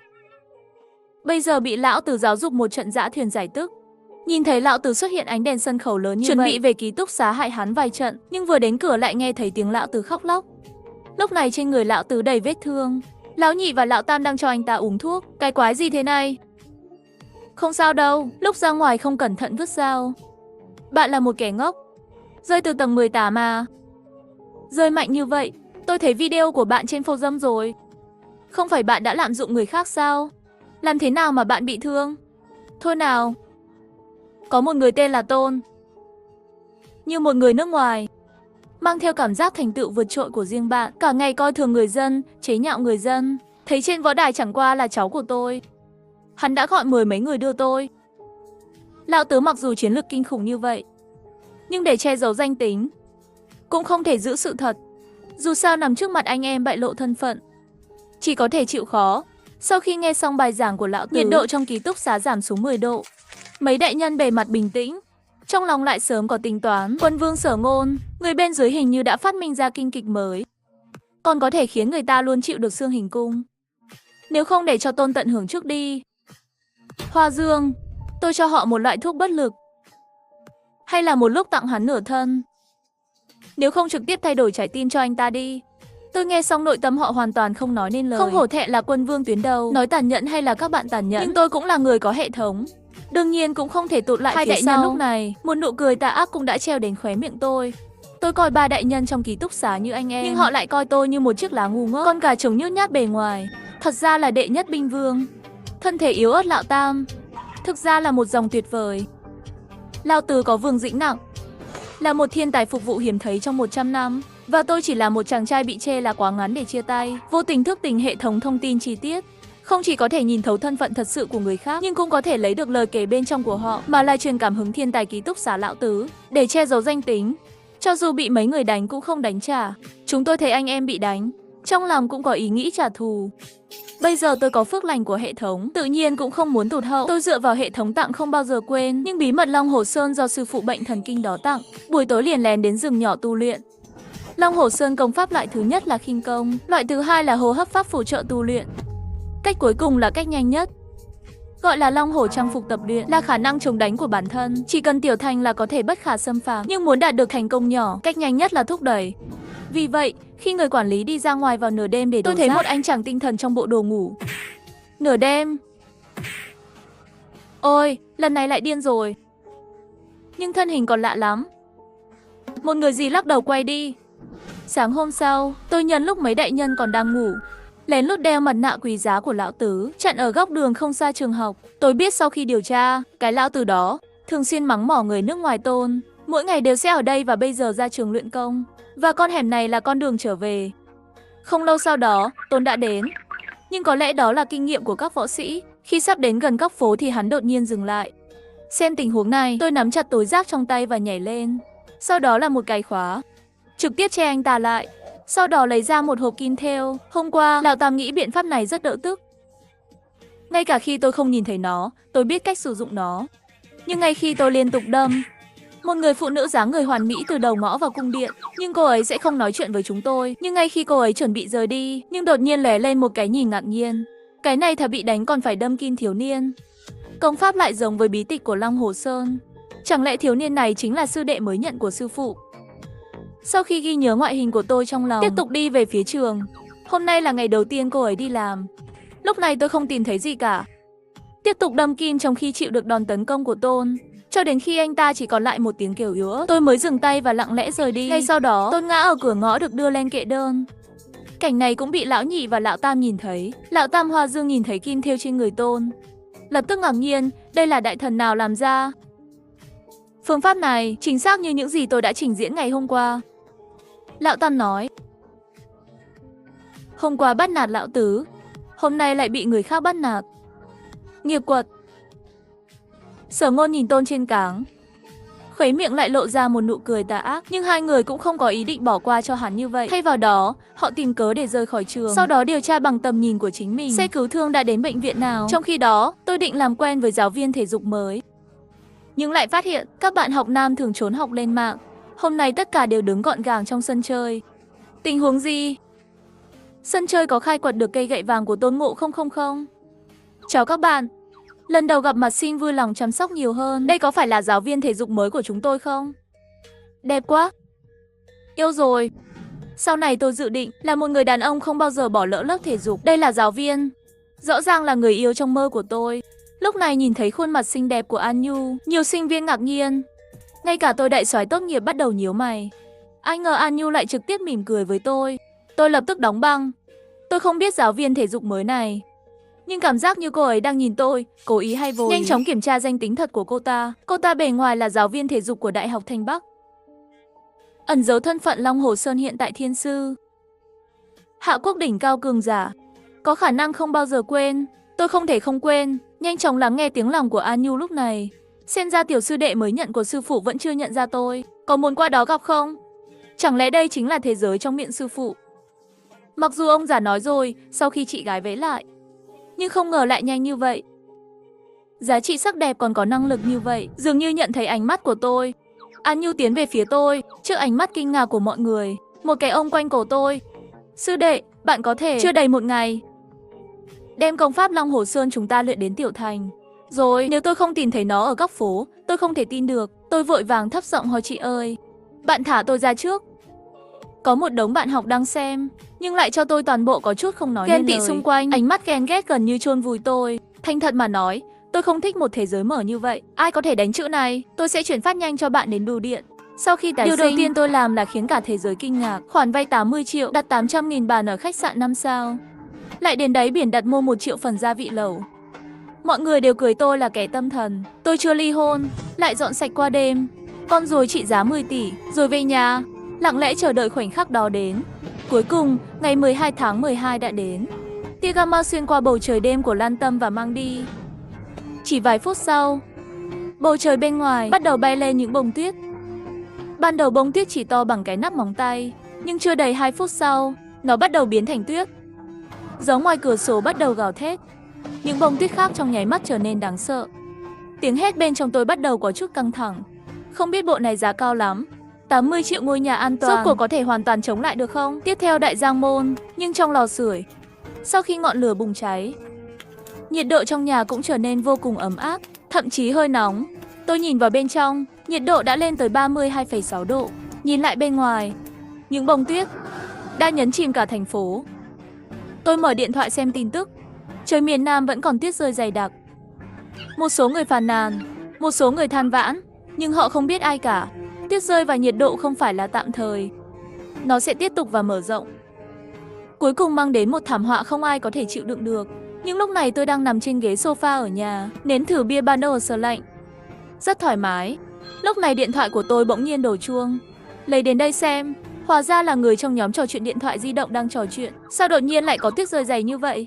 Bây giờ bị Lão Tứ giáo dục một trận dã thuyền giải tức. Nhìn thấy Lão Tứ xuất hiện ánh đèn sân khấu lớn như vậy, chuẩn bị về ký túc xá hại hắn vài trận, nhưng vừa đến cửa lại nghe thấy tiếng Lão Tứ khóc lóc. Lúc này trên người Lão Tứ đầy vết thương. Lão Nhị và Lão Tam đang cho anh ta uống thuốc. Cái quái gì thế này? Không sao đâu, lúc ra ngoài không cẩn thận vứt dao. Bạn là một kẻ ngốc. Rơi từ tầng 18 à? Rơi mạnh như vậy, tôi thấy video của bạn trên phô dâm rồi. Không phải bạn đã lạm dụng người khác sao? Làm thế nào mà bạn bị thương? Thôi nào. Có một người tên là Tôn. Như một người nước ngoài. Mang theo cảm giác thành tựu vượt trội của riêng bạn. Cả ngày coi thường người dân, chế nhạo người dân. Thấy trên võ đài chẳng qua là cháu của tôi. Hắn đã gọi 10 mấy người đưa tôi. Lão Tứ mặc dù chiến lược kinh khủng như vậy, nhưng để che giấu danh tính, cũng không thể giữ sự thật. Dù sao nằm trước mặt anh em bại lộ thân phận, chỉ có thể chịu khó. Sau khi nghe xong bài giảng của Lão Tứ, nhiệt độ trong ký túc xá giảm xuống 10 độ. Mấy đại nhân bề mặt bình tĩnh, trong lòng lại sớm có tính toán. Quân vương Sở Ngôn, người bên dưới hình như đã phát minh ra kinh kịch mới, còn có thể khiến người ta luôn chịu được xương hình cung. Nếu không để cho Tôn tận hưởng trước đi. Hoa Dương, tôi cho họ một loại thuốc bất lực. Hay là một lúc tặng hắn nửa thân. Nếu không trực tiếp thay đổi trái tim cho anh ta đi. Tôi nghe xong nội tâm họ hoàn toàn không nói nên lời. Không hổ thẹn là quân vương tuyến đầu. Nói tàn nhẫn hay là các bạn tàn nhẫn, nhưng tôi cũng là người có hệ thống. Đương nhiên cũng không thể tụt lại hai phía đại sau. Nhân lúc này, một nụ cười tà ác cũng đã treo đến khóe miệng tôi. Tôi coi ba đại nhân trong ký túc xá như anh em, nhưng họ lại coi tôi như một chiếc lá ngu ngốc, con gà trống nhút nhát bề ngoài. Thật ra là đệ nhất binh vương, thân thể yếu ớt Lão Tam, thực ra là một dòng tuyệt vời. Lao Tứ có vương dĩnh nặng, là một thiên tài phục vụ hiếm thấy trong 100 năm. Và tôi chỉ là một chàng trai bị chê là quá ngắn để chia tay. Vô tình thức tỉnh hệ thống thông tin chi tiết, không chỉ có thể nhìn thấu thân phận thật sự của người khác, nhưng cũng có thể lấy được lời kể bên trong của họ, mà lại truyền cảm hứng thiên tài ký túc xá Lão Tứ, để che giấu danh tính. Cho dù bị mấy người đánh cũng không đánh trả. Chúng tôi thấy anh em bị đánh, trong lòng cũng có ý nghĩ trả thù. Bây giờ tôi có phước lành của hệ thống, tự nhiên cũng không muốn tụt hậu. Tôi dựa vào hệ thống tặng không bao giờ quên, nhưng bí mật Long Hồ Sơn do sư phụ bệnh thần kinh đó tặng. Buổi tối liền lén đến rừng nhỏ tu luyện. Long Hồ Sơn công pháp loại thứ nhất là khinh công, loại thứ hai là hô hấp pháp phụ trợ tu luyện. Cách cuối cùng là cách nhanh nhất, gọi là Long Hổ trang phục tập luyện, là khả năng chống đánh của bản thân. Chỉ cần tiểu thành là có thể bất khả xâm phạm, nhưng muốn đạt được thành công nhỏ, cách nhanh nhất là thúc đẩy. Vì vậy, khi người quản lý đi ra ngoài vào nửa đêm để tôi thấy một anh chàng tinh thần trong bộ đồ ngủ. Nửa đêm. Ôi, lần này lại điên rồi. Nhưng thân hình còn lạ lắm. Một người gì lắc đầu quay đi. Sáng hôm sau, tôi nhân lúc mấy đại nhân còn đang ngủ, lén lút đeo mặt nạ quý giá của Lão Tứ, chặn ở góc đường không xa trường học. Tôi biết sau khi điều tra, cái Lão Tứ đó thường xuyên mắng mỏ người nước ngoài Tôn, mỗi ngày đều sẽ ở đây và bây giờ ra trường luyện công. Và con hẻm này là con đường trở về. Không lâu sau đó, Tôn đã đến. Nhưng có lẽ đó là kinh nghiệm của các võ sĩ. Khi sắp đến gần góc phố thì hắn đột nhiên dừng lại. Xem tình huống này, tôi nắm chặt túi rác trong tay và nhảy lên. Sau đó là một cái khóa, trực tiếp che anh ta lại. Sau đó lấy ra một hộp kim thêu. Hôm qua, Lão Tam nghĩ biện pháp này rất đỡ tức. Ngay cả khi tôi không nhìn thấy nó, tôi biết cách sử dụng nó. Nhưng ngay khi tôi liên tục đâm, một người phụ nữ dáng người hoàn mỹ từ đầu ngõ vào cung điện. Nhưng cô ấy sẽ không nói chuyện với chúng tôi. Nhưng ngay khi cô ấy chuẩn bị rời đi, nhưng đột nhiên lóe lên một cái nhìn ngạc nhiên. Cái này thà bị đánh còn phải đâm kim thiếu niên. Công pháp lại giống với bí tịch của Long Hồ Sơn. Chẳng lẽ thiếu niên này chính là sư đệ mới nhận của sư phụ? Sau khi ghi nhớ ngoại hình của tôi trong lòng, tiếp tục đi về phía trường. Hôm nay là ngày đầu tiên cô ấy đi làm. Lúc này tôi không tìm thấy gì cả. Tiếp tục đâm kim trong khi chịu được đòn tấn công của Tôn. Cho đến khi anh ta chỉ còn lại một tiếng kêu yếu ớt, tôi mới dừng tay và lặng lẽ rời đi. Ngay sau đó, Tôn ngã ở cửa ngõ được đưa lên kệ đơn. Cảnh này cũng bị Lão Nhị và Lão Tam nhìn thấy. Lão Tam Hoa Dương nhìn thấy kim thêu trên người Tôn, lập tức ngạc nhiên, đây là đại thần nào làm ra? Phương pháp này chính xác như những gì tôi đã trình diễn ngày hôm qua. Lão Tam nói, hôm qua bắt nạt Lão Tứ, hôm nay lại bị người khác bắt nạt. Nghiệp quật. Sở Ngôn nhìn Tôn trên cáng, khuấy miệng lại lộ ra một nụ cười tà ác. Nhưng hai người cũng không có ý định bỏ qua cho hắn như vậy. Thay vào đó, họ tìm cớ để rời khỏi trường. Sau đó điều tra bằng tầm nhìn của chính mình, xe cứu thương đã đến bệnh viện nào. Trong khi đó, tôi định làm quen với giáo viên thể dục mới, nhưng lại phát hiện các bạn học nam thường trốn học lên mạng. Hôm nay tất cả đều đứng gọn gàng trong sân chơi. Tình huống gì? Sân chơi có khai quật được cây gậy vàng của Tôn Ngộ 000. Chào các bạn. Lần đầu gặp mặt xin vui lòng chăm sóc nhiều hơn. Đây có phải là giáo viên thể dục mới của chúng tôi không? Đẹp quá. Yêu rồi. Sau này tôi dự định là một người đàn ông không bao giờ bỏ lỡ lớp thể dục. Đây là giáo viên, rõ ràng là người yêu trong mơ của tôi. Lúc này nhìn thấy khuôn mặt xinh đẹp của An Nhu, nhiều sinh viên ngạc nhiên. Ngay cả tôi đại soái tốt nghiệp bắt đầu nhíu mày. Ai ngờ An Nhu lại trực tiếp mỉm cười với tôi. Tôi lập tức đóng băng. Tôi không biết giáo viên thể dục mới này, nhưng cảm giác như cô ấy đang nhìn tôi, cố ý hay vô ý. Nhanh chóng kiểm tra danh tính thật của cô ta. Cô ta bề ngoài là giáo viên thể dục của Đại học Thanh Bắc, ẩn giấu thân phận Long Hồ Sơn hiện tại thiên sư, hạ quốc đỉnh cao cường giả, có khả năng không bao giờ quên. Tôi không thể không quên. Nhanh chóng lắng nghe tiếng lòng của An Nhu lúc này. Xem ra tiểu sư đệ mới nhận của sư phụ vẫn chưa nhận ra tôi. Có muốn qua đó gặp không? Chẳng lẽ đây chính là thế giới trong miệng sư phụ? Mặc dù ông già nói rồi, sau khi chị gái vẫy lại, nhưng không ngờ lại nhanh như vậy. Giá trị sắc đẹp còn có năng lực như vậy. Dường như nhận thấy ánh mắt của tôi, An Nhu tiến về phía tôi. Trước ánh mắt kinh ngạc của mọi người, một cái ôm quanh cổ tôi. Sư đệ, bạn có thể chưa đầy một ngày đem công pháp Long Hồ Sơn chúng ta luyện đến tiểu thành. Rồi, nếu tôi không tìm thấy nó ở góc phố, tôi không thể tin được. Tôi vội vàng thấp giọng hỏi chị ơi, bạn thả tôi ra trước. Có một đống bạn học đang xem, nhưng lại cho tôi toàn bộ có chút không nói nên lời. Ghen tị xung quanh, ánh mắt ghen ghét gần như chôn vùi tôi. Thành thật mà nói, tôi không thích một thế giới mở như vậy. Ai có thể đánh chữ này, tôi sẽ chuyển phát nhanh cho bạn đến bưu điện. Sau khi tái sinh, điều đầu tiên tôi làm là khiến cả thế giới kinh ngạc. Khoản vay 80 triệu, đặt 800.000 bàn ở khách sạn 5 sao. Lại đến đáy biển đặt mua 1 triệu phần gia vị lẩu. Mọi người đều cười tôi là kẻ tâm thần. Tôi chưa ly hôn, lại dọn sạch qua đêm. Con ruồi trị giá 10 tỷ, rồi về nhà, lặng lẽ chờ đợi khoảnh khắc đó đến. Cuối cùng, ngày 12 tháng 12 đã đến. Tia gamma xuyên qua bầu trời đêm của Lan Tâm và mang đi. Chỉ vài phút sau, bầu trời bên ngoài bắt đầu bay lên những bông tuyết. Ban đầu bông tuyết chỉ to bằng cái nắp móng tay, nhưng chưa đầy 2 phút sau, nó bắt đầu biến thành tuyết. Gió ngoài cửa sổ bắt đầu gào thét. Những bông tuyết khác trong nháy mắt trở nên đáng sợ. Tiếng hét bên trong tôi bắt đầu có chút căng thẳng. Không biết bộ này giá cao lắm. 80 triệu ngôi nhà an toàn, rốt cuộc có thể hoàn toàn chống lại được không? Tiếp theo Đại Giang Môn, nhưng trong lò sưởi. Sau khi ngọn lửa bùng cháy, nhiệt độ trong nhà cũng trở nên vô cùng ấm áp, thậm chí hơi nóng. Tôi nhìn vào bên trong, nhiệt độ đã lên tới 32,6 độ. Nhìn lại bên ngoài, những bông tuyết đã nhấn chìm cả thành phố. Tôi mở điện thoại xem tin tức. Trời miền Nam vẫn còn tuyết rơi dày đặc. Một số người phàn nàn, một số người than vãn, nhưng họ không biết ai cả. Tuyết rơi và nhiệt độ không phải là tạm thời. Nó sẽ tiếp tục và mở rộng. Cuối cùng mang đến một thảm họa không ai có thể chịu đựng được. Nhưng lúc này tôi đang nằm trên ghế sofa ở nhà, nếm thử bia Banner lạnh. Rất thoải mái. Lúc này điện thoại của tôi bỗng nhiên đổ chuông. Lấy đến đây xem. Hóa ra là người trong nhóm trò chuyện điện thoại di động đang trò chuyện. Sao đột nhiên lại có tuyết rơi dày như vậy?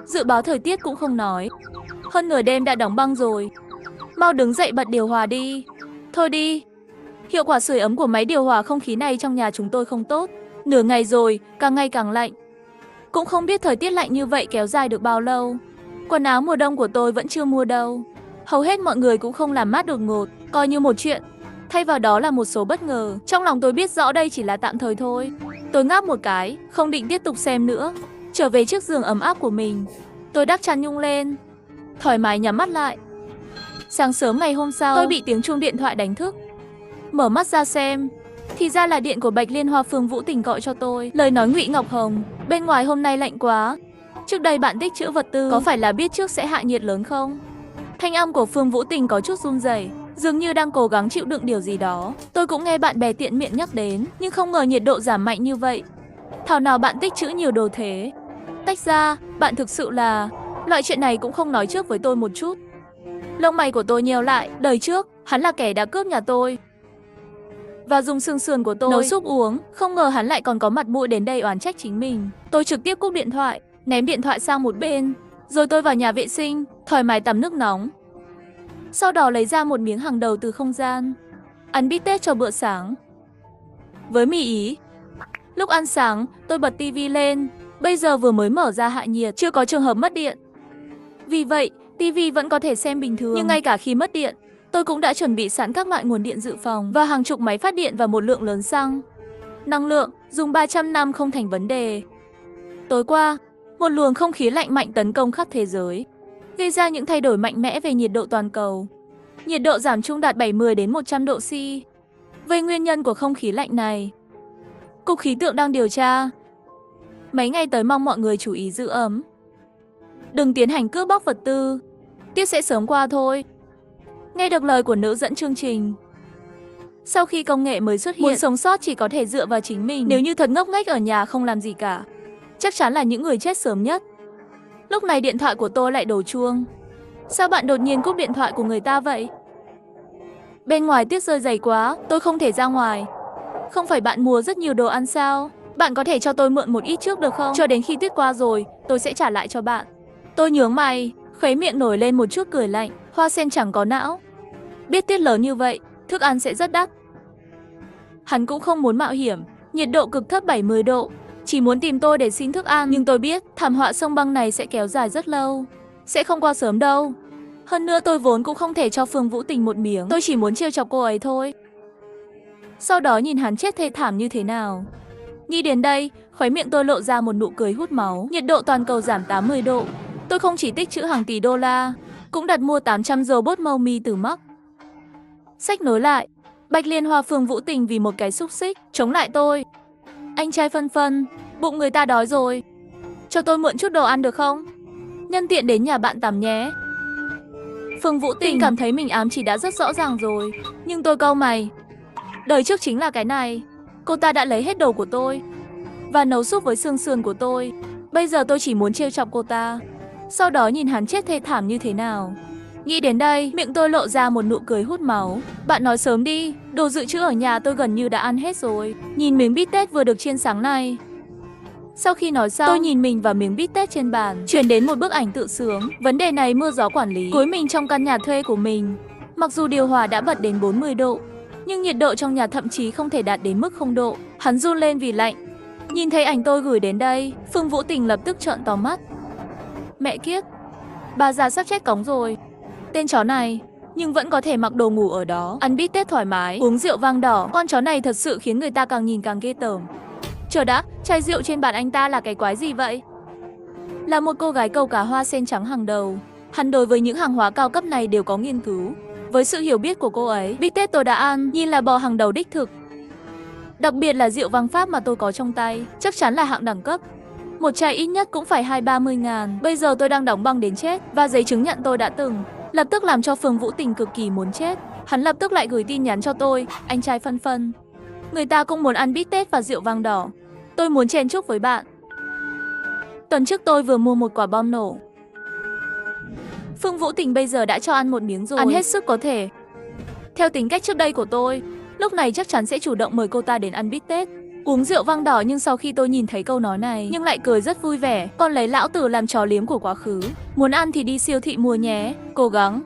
Dự báo thời tiết cũng không nói. Hơn nửa đêm đã đóng băng rồi. Mau đứng dậy bật điều hòa đi. Thôi đi. Hiệu quả sưởi ấm của máy điều hòa không khí này trong nhà chúng tôi không tốt. Nửa ngày rồi, càng ngày càng lạnh. Cũng không biết thời tiết lạnh như vậy kéo dài được bao lâu. Quần áo mùa đông của tôi vẫn chưa mua đâu. Hầu hết mọi người cũng không làm mát đột ngột, coi như một chuyện. Thay vào đó là một số bất ngờ. Trong lòng tôi biết rõ đây chỉ là tạm thời thôi. Tôi ngáp một cái, không định tiếp tục xem nữa. Trở về chiếc giường ấm áp của mình. Tôi đắp chăn nhung lên, thoải mái nhắm mắt lại. Sáng sớm ngày hôm sau, tôi bị tiếng chuông điện thoại đánh thức. Mở mắt ra xem, thì ra là điện của Bạch Liên Hoa Phương Vũ Tình gọi cho tôi. Lời nói Ngụy Ngọc Hồng, bên ngoài hôm nay lạnh quá. Trước đây bạn tích trữ vật tư, có phải là biết trước sẽ hạ nhiệt lớn không? Thanh âm của Phương Vũ Tình có chút run rẩy, dường như đang cố gắng chịu đựng điều gì đó. Tôi cũng nghe bạn bè tiện miệng nhắc đến, nhưng không ngờ nhiệt độ giảm mạnh như vậy. Thảo nào bạn tích trữ nhiều đồ thế. Tách ra, bạn thực sự là... Loại chuyện này cũng không nói trước với tôi một chút. Lông mày của tôi nheo lại, đời trước, hắn là kẻ đã cướp nhà tôi và dùng xương sườn của tôi nấu súp uống. Không ngờ hắn lại còn có mặt mũi đến đây oán trách chính mình. Tôi trực tiếp cúp điện thoại, ném điện thoại sang một bên. Rồi tôi vào nhà vệ sinh, thoải mái tắm nước nóng. Sau đó lấy ra một miếng hàng đầu từ không gian, ăn bít tết cho bữa sáng với mì Ý. Lúc ăn sáng, tôi bật tivi lên. Bây giờ vừa mới mở ra hạ nhiệt, chưa có trường hợp mất điện. Vì vậy, tivi vẫn có thể xem bình thường. Nhưng ngay cả khi mất điện, tôi cũng đã chuẩn bị sẵn các loại nguồn điện dự phòng và hàng chục máy phát điện và một lượng lớn xăng. Năng lượng, dùng 300 năm không thành vấn đề. Tối qua, một luồng không khí lạnh mạnh tấn công khắp thế giới, gây ra những thay đổi mạnh mẽ về nhiệt độ toàn cầu. Nhiệt độ giảm trung đạt 70 đến 100 độ C. Về nguyên nhân của không khí lạnh này, Cục Khí tượng đang điều tra. Mấy ngày tới mong mọi người chú ý giữ ấm. Đừng tiến hành cướp bóc vật tư. Tuyết sẽ sớm qua thôi. Nghe được lời của nữ dẫn chương trình. Sau khi công nghệ mới xuất hiện, muốn sống sót chỉ có thể dựa vào chính mình. Nếu như thật ngốc nghếch ở nhà không làm gì cả, chắc chắn là những người chết sớm nhất. Lúc này điện thoại của tôi lại đổ chuông. Sao bạn đột nhiên cúp điện thoại của người ta vậy? Bên ngoài tuyết rơi dày quá, tôi không thể ra ngoài. Không phải bạn mua rất nhiều đồ ăn sao? Bạn có thể cho tôi mượn một ít trước được không? Cho đến khi tuyết qua rồi, tôi sẽ trả lại cho bạn. Tôi nhướng mày, khóe miệng nổi lên một chút cười lạnh. Hoa sen chẳng có não. Biết tuyết lớn như vậy, thức ăn sẽ rất đắt. Hắn cũng không muốn mạo hiểm. Nhiệt độ cực thấp 70 độ. Chỉ muốn tìm tôi để xin thức ăn. Nhưng tôi biết thảm họa sông băng này sẽ kéo dài rất lâu. Sẽ không qua sớm đâu. Hơn nữa tôi vốn cũng không thể cho Phương Vũ Tình một miếng. Tôi chỉ muốn trêu chọc cô ấy thôi. Sau đó nhìn hắn chết thê thảm như thế nào. Nghĩ đến đây, khóe miệng tôi lộ ra một nụ cười hút máu. Nhiệt độ toàn cầu giảm 80 độ. Tôi không chỉ tích trữ hàng tỷ đô la, cũng đặt mua 800 robot Mâu Mi từ Mark. Sách nối lại. Bạch Liên Hoa Phương Vũ Tình vì một cái xúc xích chống lại tôi. Anh trai Phân Phân, bụng người ta đói rồi. Cho tôi mượn chút đồ ăn được không? Nhân tiện đến nhà bạn tắm nhé. Phương Vũ Tình cảm thấy mình ám chỉ đã rất rõ ràng rồi. Nhưng tôi cau mày. Đời trước chính là cái này. Cô ta đã lấy hết đồ của tôi và nấu súp với xương sườn của tôi. Bây giờ tôi chỉ muốn trêu chọc cô ta, sau đó nhìn hắn chết thê thảm như thế nào. Nghĩ đến đây, miệng tôi lộ ra một nụ cười hút máu. Bạn nói sớm đi, đồ dự trữ ở nhà tôi gần như đã ăn hết rồi. Nhìn miếng bít tết vừa được chiên sáng nay. Sau khi nói xong, tôi nhìn mình và miếng bít tết trên bàn, chuyển đến một bức ảnh tự sướng. Vấn đề này mưa gió quản lý. Cúi mình trong căn nhà thuê của mình. Mặc dù điều hòa đã bật đến 40 độ, nhưng nhiệt độ trong nhà thậm chí không thể đạt đến mức 0 độ. Hắn run lên vì lạnh. Nhìn thấy ảnh tôi gửi đến đây, Phương Vũ Tình lập tức trợn to mắt. Mẹ kiếp, bà già sắp chết cóng rồi. Tên chó này, nhưng vẫn có thể mặc đồ ngủ ở đó, ăn bít tết thoải mái, uống rượu vang đỏ. Con chó này thật sự khiến người ta càng nhìn càng ghê tởm. Chờ đã, chai rượu trên bàn anh ta là cái quái gì vậy? Là một cô gái câu cá hoa sen trắng hàng đầu, hắn đối với những hàng hóa cao cấp này đều có nghiên cứu. Với sự hiểu biết của cô ấy, bít tết tôi đã ăn, nhìn là bò hàng đầu đích thực. Đặc biệt là rượu vang Pháp mà tôi có trong tay, chắc chắn là hạng đẳng cấp. Một chai ít nhất cũng phải 20-30 ngàn. Bây giờ tôi đang đóng băng đến chết, và giấy chứng nhận tôi đã từng, lập tức làm cho Phương Vũ Tình cực kỳ muốn chết. Hắn lập tức lại gửi tin nhắn cho tôi, anh trai Phân Phân. Người ta cũng muốn ăn bít tết và rượu vang đỏ. Tôi muốn chen chúc với bạn. Tuần trước tôi vừa mua một quả bom nổ. Phương Vũ Tình bây giờ đã cho ăn một miếng rồi, ăn hết sức có thể. Theo tính cách trước đây của tôi, lúc này chắc chắn sẽ chủ động mời cô ta đến ăn bít tết, uống rượu vang đỏ, nhưng sau khi tôi nhìn thấy câu nói này, nhưng lại cười rất vui vẻ. Còn lấy lão tử làm trò liếm của quá khứ. Muốn ăn thì đi siêu thị mua nhé, cố gắng.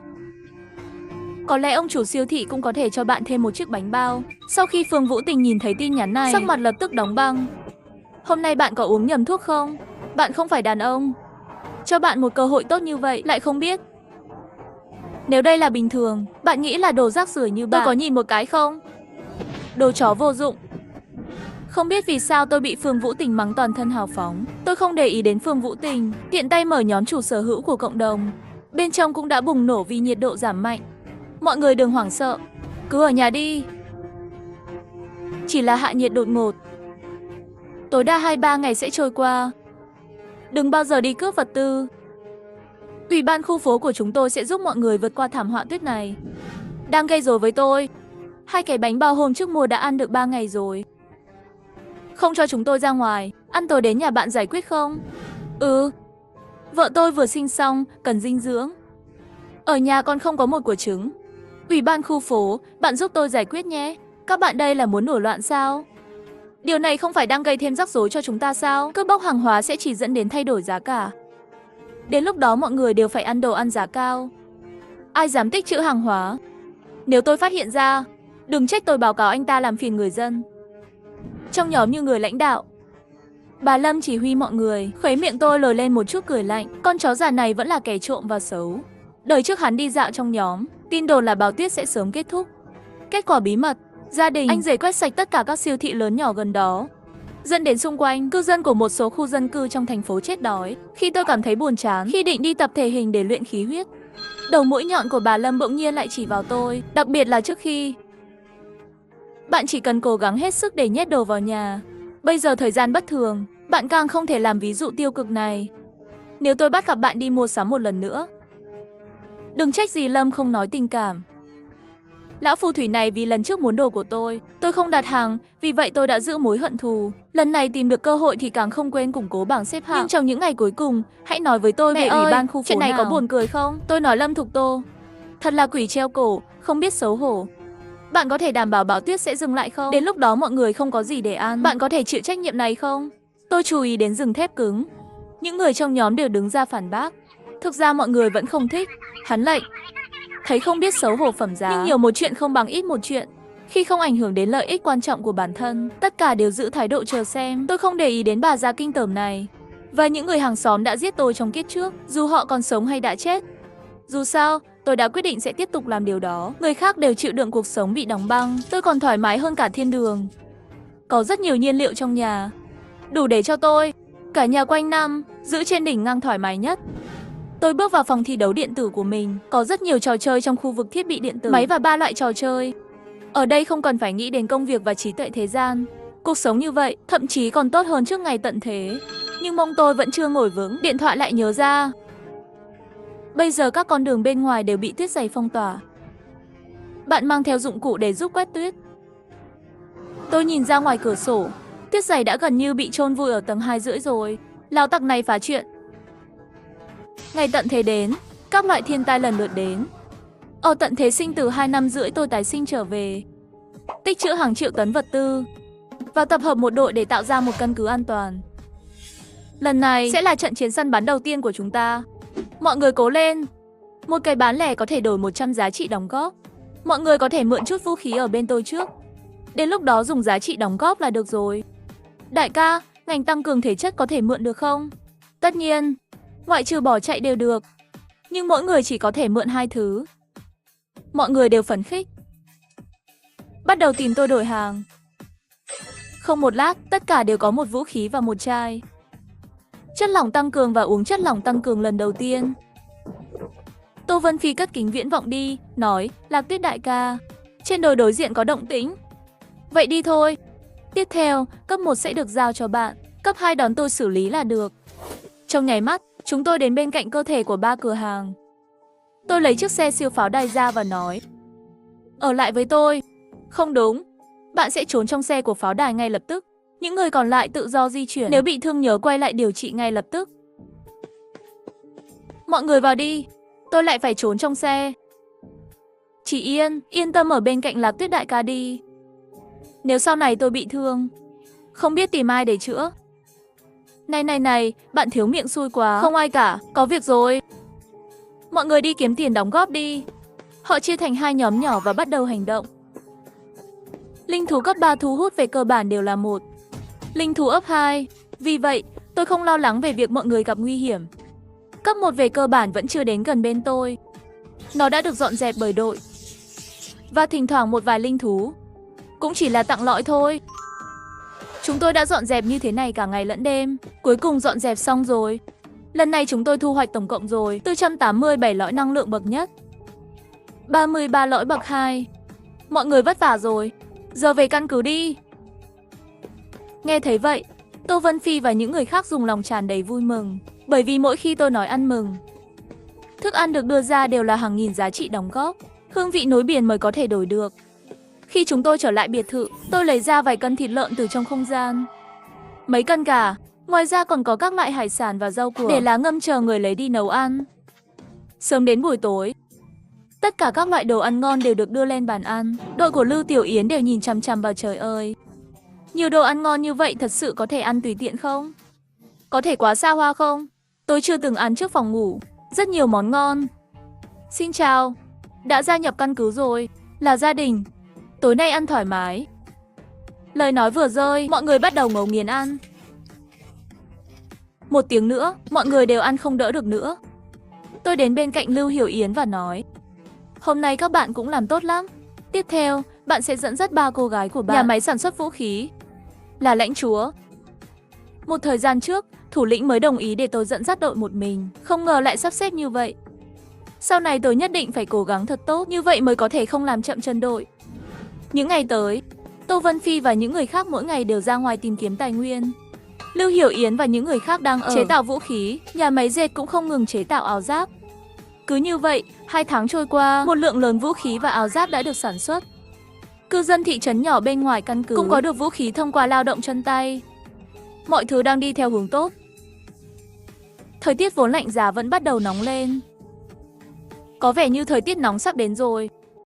Có lẽ ông chủ siêu thị cũng có thể cho bạn thêm một chiếc bánh bao. Sau khi Phương Vũ Tình nhìn thấy tin nhắn này, sắc mặt lập tức đóng băng. Hôm nay bạn có uống nhầm thuốc không? Bạn không phải đàn ông. Cho bạn một cơ hội tốt như vậy, lại không biết. Nếu đây là bình thường, bạn nghĩ là đồ rác rưởi như bạn, tôi có nhìn một cái không? Đồ chó vô dụng. Không biết vì sao tôi bị Phương Vũ Tình mắng toàn thân hào phóng. Tôi không để ý đến Phương Vũ Tình, tiện tay mở nhóm chủ sở hữu của cộng đồng. Bên trong cũng đã bùng nổ vì nhiệt độ giảm mạnh. Mọi người đừng hoảng sợ, cứ ở nhà đi. Chỉ là hạ nhiệt đột ngột. Tối đa 2-3 ngày sẽ trôi qua. Đừng bao giờ đi cướp vật tư. Ủy ban khu phố của chúng tôi sẽ giúp mọi người vượt qua thảm họa tuyết này. Đang gây rối với tôi. 2 cái bánh bao hôm trước mua đã ăn được 3 ngày rồi. Không cho chúng tôi ra ngoài. Ăn tối đến nhà bạn giải quyết không? Ừ. Vợ tôi vừa sinh xong, cần dinh dưỡng. Ở nhà còn không có một quả trứng. Ủy ban khu phố, bạn giúp tôi giải quyết nhé. Các bạn đây là muốn nổi loạn sao? Điều này không phải đang gây thêm rắc rối cho chúng ta sao? Cướp bóc hàng hóa sẽ chỉ dẫn đến thay đổi giá cả. Đến lúc đó mọi người đều phải ăn đồ ăn giá cao. Ai dám tích trữ hàng hóa? Nếu tôi phát hiện ra, đừng trách tôi báo cáo anh ta làm phiền người dân. Trong nhóm như người lãnh đạo, bà Lâm chỉ huy mọi người. Khuấy miệng tôi lồi lên một chút cười lạnh. Con chó già này vẫn là kẻ trộm và xấu. Đời trước hắn đi dạo trong nhóm, tin đồn là báo tuyết sẽ sớm kết thúc. Kết quả bí mật, gia đình anh rể quét sạch tất cả các siêu thị lớn nhỏ gần đó, dẫn đến xung quanh cư dân của một số khu dân cư trong thành phố chết đói. Khi tôi cảm thấy buồn chán, khi định đi tập thể hình để luyện khí huyết, đầu mũi nhọn của bà Lâm bỗng nhiên lại chỉ vào tôi, đặc biệt là trước khi. Bạn chỉ cần cố gắng hết sức để nhét đồ vào nhà. Bây giờ thời gian bất thường, bạn càng không thể làm ví dụ tiêu cực này. Nếu tôi bắt gặp bạn đi mua sắm một lần nữa, đừng trách gì Lâm không nói tình cảm. Lão phù thủy này vì lần trước muốn đồ của tôi không đặt hàng, vì vậy tôi đã giữ mối hận thù. Lần này tìm được cơ hội thì càng không quên củng cố bảng xếp hạng. Nhưng trong những ngày cuối cùng, hãy nói với tôi về ủy ban khu phố chuyện này nào. Có buồn cười không? Tôi nói Lâm Thục Tô, thật là quỷ treo cổ, không biết xấu hổ. Bạn có thể đảm bảo bão tuyết sẽ dừng lại không? Đến lúc đó mọi người không có gì để ăn. Bạn có thể chịu trách nhiệm này không? Tôi chú ý đến rừng thép cứng. Những người trong nhóm đều đứng ra phản bác. Thực ra mọi người vẫn không thích. Hắn lệnh. Thấy không biết xấu hổ phẩm giá. Nhưng nhiều một chuyện không bằng ít một chuyện. Khi không ảnh hưởng đến lợi ích quan trọng của bản thân, tất cả đều giữ thái độ chờ xem. Tôi không để ý đến bà già kinh tởm này và những người hàng xóm đã giết tôi trong kiếp trước, dù họ còn sống hay đã chết. Dù sao, tôi đã quyết định sẽ tiếp tục làm điều đó. Người khác đều chịu đựng cuộc sống bị đóng băng, tôi còn thoải mái hơn cả thiên đường. Có rất nhiều nhiên liệu trong nhà, đủ để cho tôi cả nhà quanh năm giữ trên đỉnh ngang thoải mái nhất. Tôi bước vào phòng thi đấu điện tử của mình. Có rất nhiều trò chơi trong khu vực thiết bị điện tử, máy và 3 loại trò chơi. Ở đây không cần phải nghĩ đến công việc và trí tuệ thế gian. Cuộc sống như vậy, thậm chí còn tốt hơn trước ngày tận thế. Nhưng mông tôi vẫn chưa ngồi vững, điện thoại lại nhớ ra. Bây giờ các con đường bên ngoài đều bị tuyết dày phong tỏa. Bạn mang theo dụng cụ để giúp quét tuyết. Tôi nhìn ra ngoài cửa sổ, tuyết dày đã gần như bị chôn vùi ở tầng 2,5 rồi. Lão tặc này phá chuyện. Ngày tận thế đến, các loại thiên tai lần lượt đến. Ở tận thế sinh từ 2,5 năm tôi tái sinh trở về. Tích trữ hàng triệu tấn vật tư và tập hợp một đội để tạo ra một căn cứ an toàn. Lần này sẽ là trận chiến săn bắn đầu tiên của chúng ta. Mọi người cố lên. Một cái bán lẻ có thể đổi 100 giá trị đóng góp. Mọi người có thể mượn chút vũ khí ở bên tôi trước. Đến lúc đó dùng giá trị đóng góp là được rồi. Đại ca, ngành tăng cường thể chất có thể mượn được không? Tất nhiên, ngoại trừ bỏ chạy đều được. Nhưng mỗi người chỉ có thể mượn 2 thứ. Mọi người đều phấn khích. Bắt đầu tìm tôi đổi hàng. Không một lát, tất cả đều có một vũ khí và một chai. Chất lỏng tăng cường và uống chất lỏng tăng cường lần đầu tiên. Tô Vân Phi cất kính viễn vọng đi, nói, Lạc Tuyết đại ca, trên đồi đối diện có động tĩnh. Vậy đi thôi. Tiếp theo, cấp 1 sẽ được giao cho bạn, cấp 2 đón tôi xử lý là được. Trong nháy mắt, chúng tôi đến bên cạnh cơ thể của 3 cửa hàng. Tôi lấy chiếc xe siêu pháo đài ra và nói, ở lại với tôi. Không đúng, bạn sẽ trốn trong xe của pháo đài ngay lập tức. Những người còn lại tự do di chuyển, nếu bị thương nhớ quay lại điều trị ngay lập tức. Mọi người vào đi, tôi lại phải trốn trong xe. Chỉ yên tâm ở bên cạnh Lạc Tuyết đại ca đi. Nếu sau này tôi bị thương, không biết tìm ai để chữa. Này, bạn thiếu miệng xui quá. Không ai cả, có việc rồi. Mọi người đi kiếm tiền đóng góp đi. Họ chia thành 2 nhóm nhỏ và bắt đầu hành động. Linh thú cấp 3 thu hút về cơ bản đều là 1. Linh thú ấp 2. Vì vậy, tôi không lo lắng về việc mọi người gặp nguy hiểm. Cấp 1 về cơ bản vẫn chưa đến gần bên tôi. Nó đã được dọn dẹp bởi đội. Và thỉnh thoảng một vài linh thú. Cũng chỉ là tặng lõi thôi. Chúng tôi đã dọn dẹp như thế này cả ngày lẫn đêm. Cuối cùng dọn dẹp xong rồi. Lần này chúng tôi thu hoạch tổng cộng rồi 487 lõi năng lượng bậc nhất, 33 lõi bậc 2. Mọi người vất vả rồi. Giờ về căn cứ đi. Nghe thấy vậy, Tô Vân Phi và những người khác dùng lòng tràn đầy vui mừng. Bởi vì mỗi khi tôi nói ăn mừng, thức ăn được đưa ra đều là hàng nghìn giá trị đóng góp. Hương vị núi biển mới có thể đổi được. Khi chúng tôi trở lại biệt thự, tôi lấy ra vài cân thịt lợn từ trong không gian. Mấy cân gà, ngoài ra còn có các loại hải sản và rau củ để lá ngâm chờ người lấy đi nấu ăn. Sớm đến buổi tối, tất cả các loại đồ ăn ngon đều được đưa lên bàn ăn. Đội của Lưu Tiểu Yến đều nhìn chằm chằm vào trời ơi. Nhiều đồ ăn ngon như vậy thật sự có thể ăn tùy tiện không? Có thể quá xa hoa không? Tôi chưa từng ăn trước phòng ngủ. Rất nhiều món ngon. Xin chào. Đã gia nhập căn cứ rồi. Là gia đình. Tối nay ăn thoải mái. Lời nói vừa rơi, mọi người bắt đầu ngấu nghiến ăn. 1 tiếng nữa, mọi người đều ăn không đỡ được nữa. Tôi đến bên cạnh Lưu Hiểu Yến và nói, hôm nay các bạn cũng làm tốt lắm. Tiếp theo, bạn sẽ dẫn dắt 3 cô gái của bạn nhà máy sản xuất vũ khí. Là lãnh chúa. Một thời gian trước, thủ lĩnh mới đồng ý để tôi dẫn dắt đội một mình. Không ngờ lại sắp xếp như vậy. Sau này tôi nhất định phải cố gắng thật tốt, như vậy mới có thể không làm chậm chân đội. Những ngày tới, Tô Vân Phi và những người khác mỗi ngày đều ra ngoài tìm kiếm tài nguyên. Lưu Hiểu Yến và những người khác đang chế tạo vũ khí, nhà máy dệt cũng không ngừng chế tạo áo giáp. Cứ như vậy, 2 tháng trôi qua, một lượng lớn vũ khí và áo giáp đã được sản xuất. Cư dân thị trấn nhỏ bên ngoài căn cứ cũng có được vũ khí thông qua lao động chân tay. Mọi thứ đang đi theo hướng tốt. Thời tiết vốn lạnh giá vẫn bắt đầu nóng lên. Có vẻ như thời tiết nóng sắp đến rồi.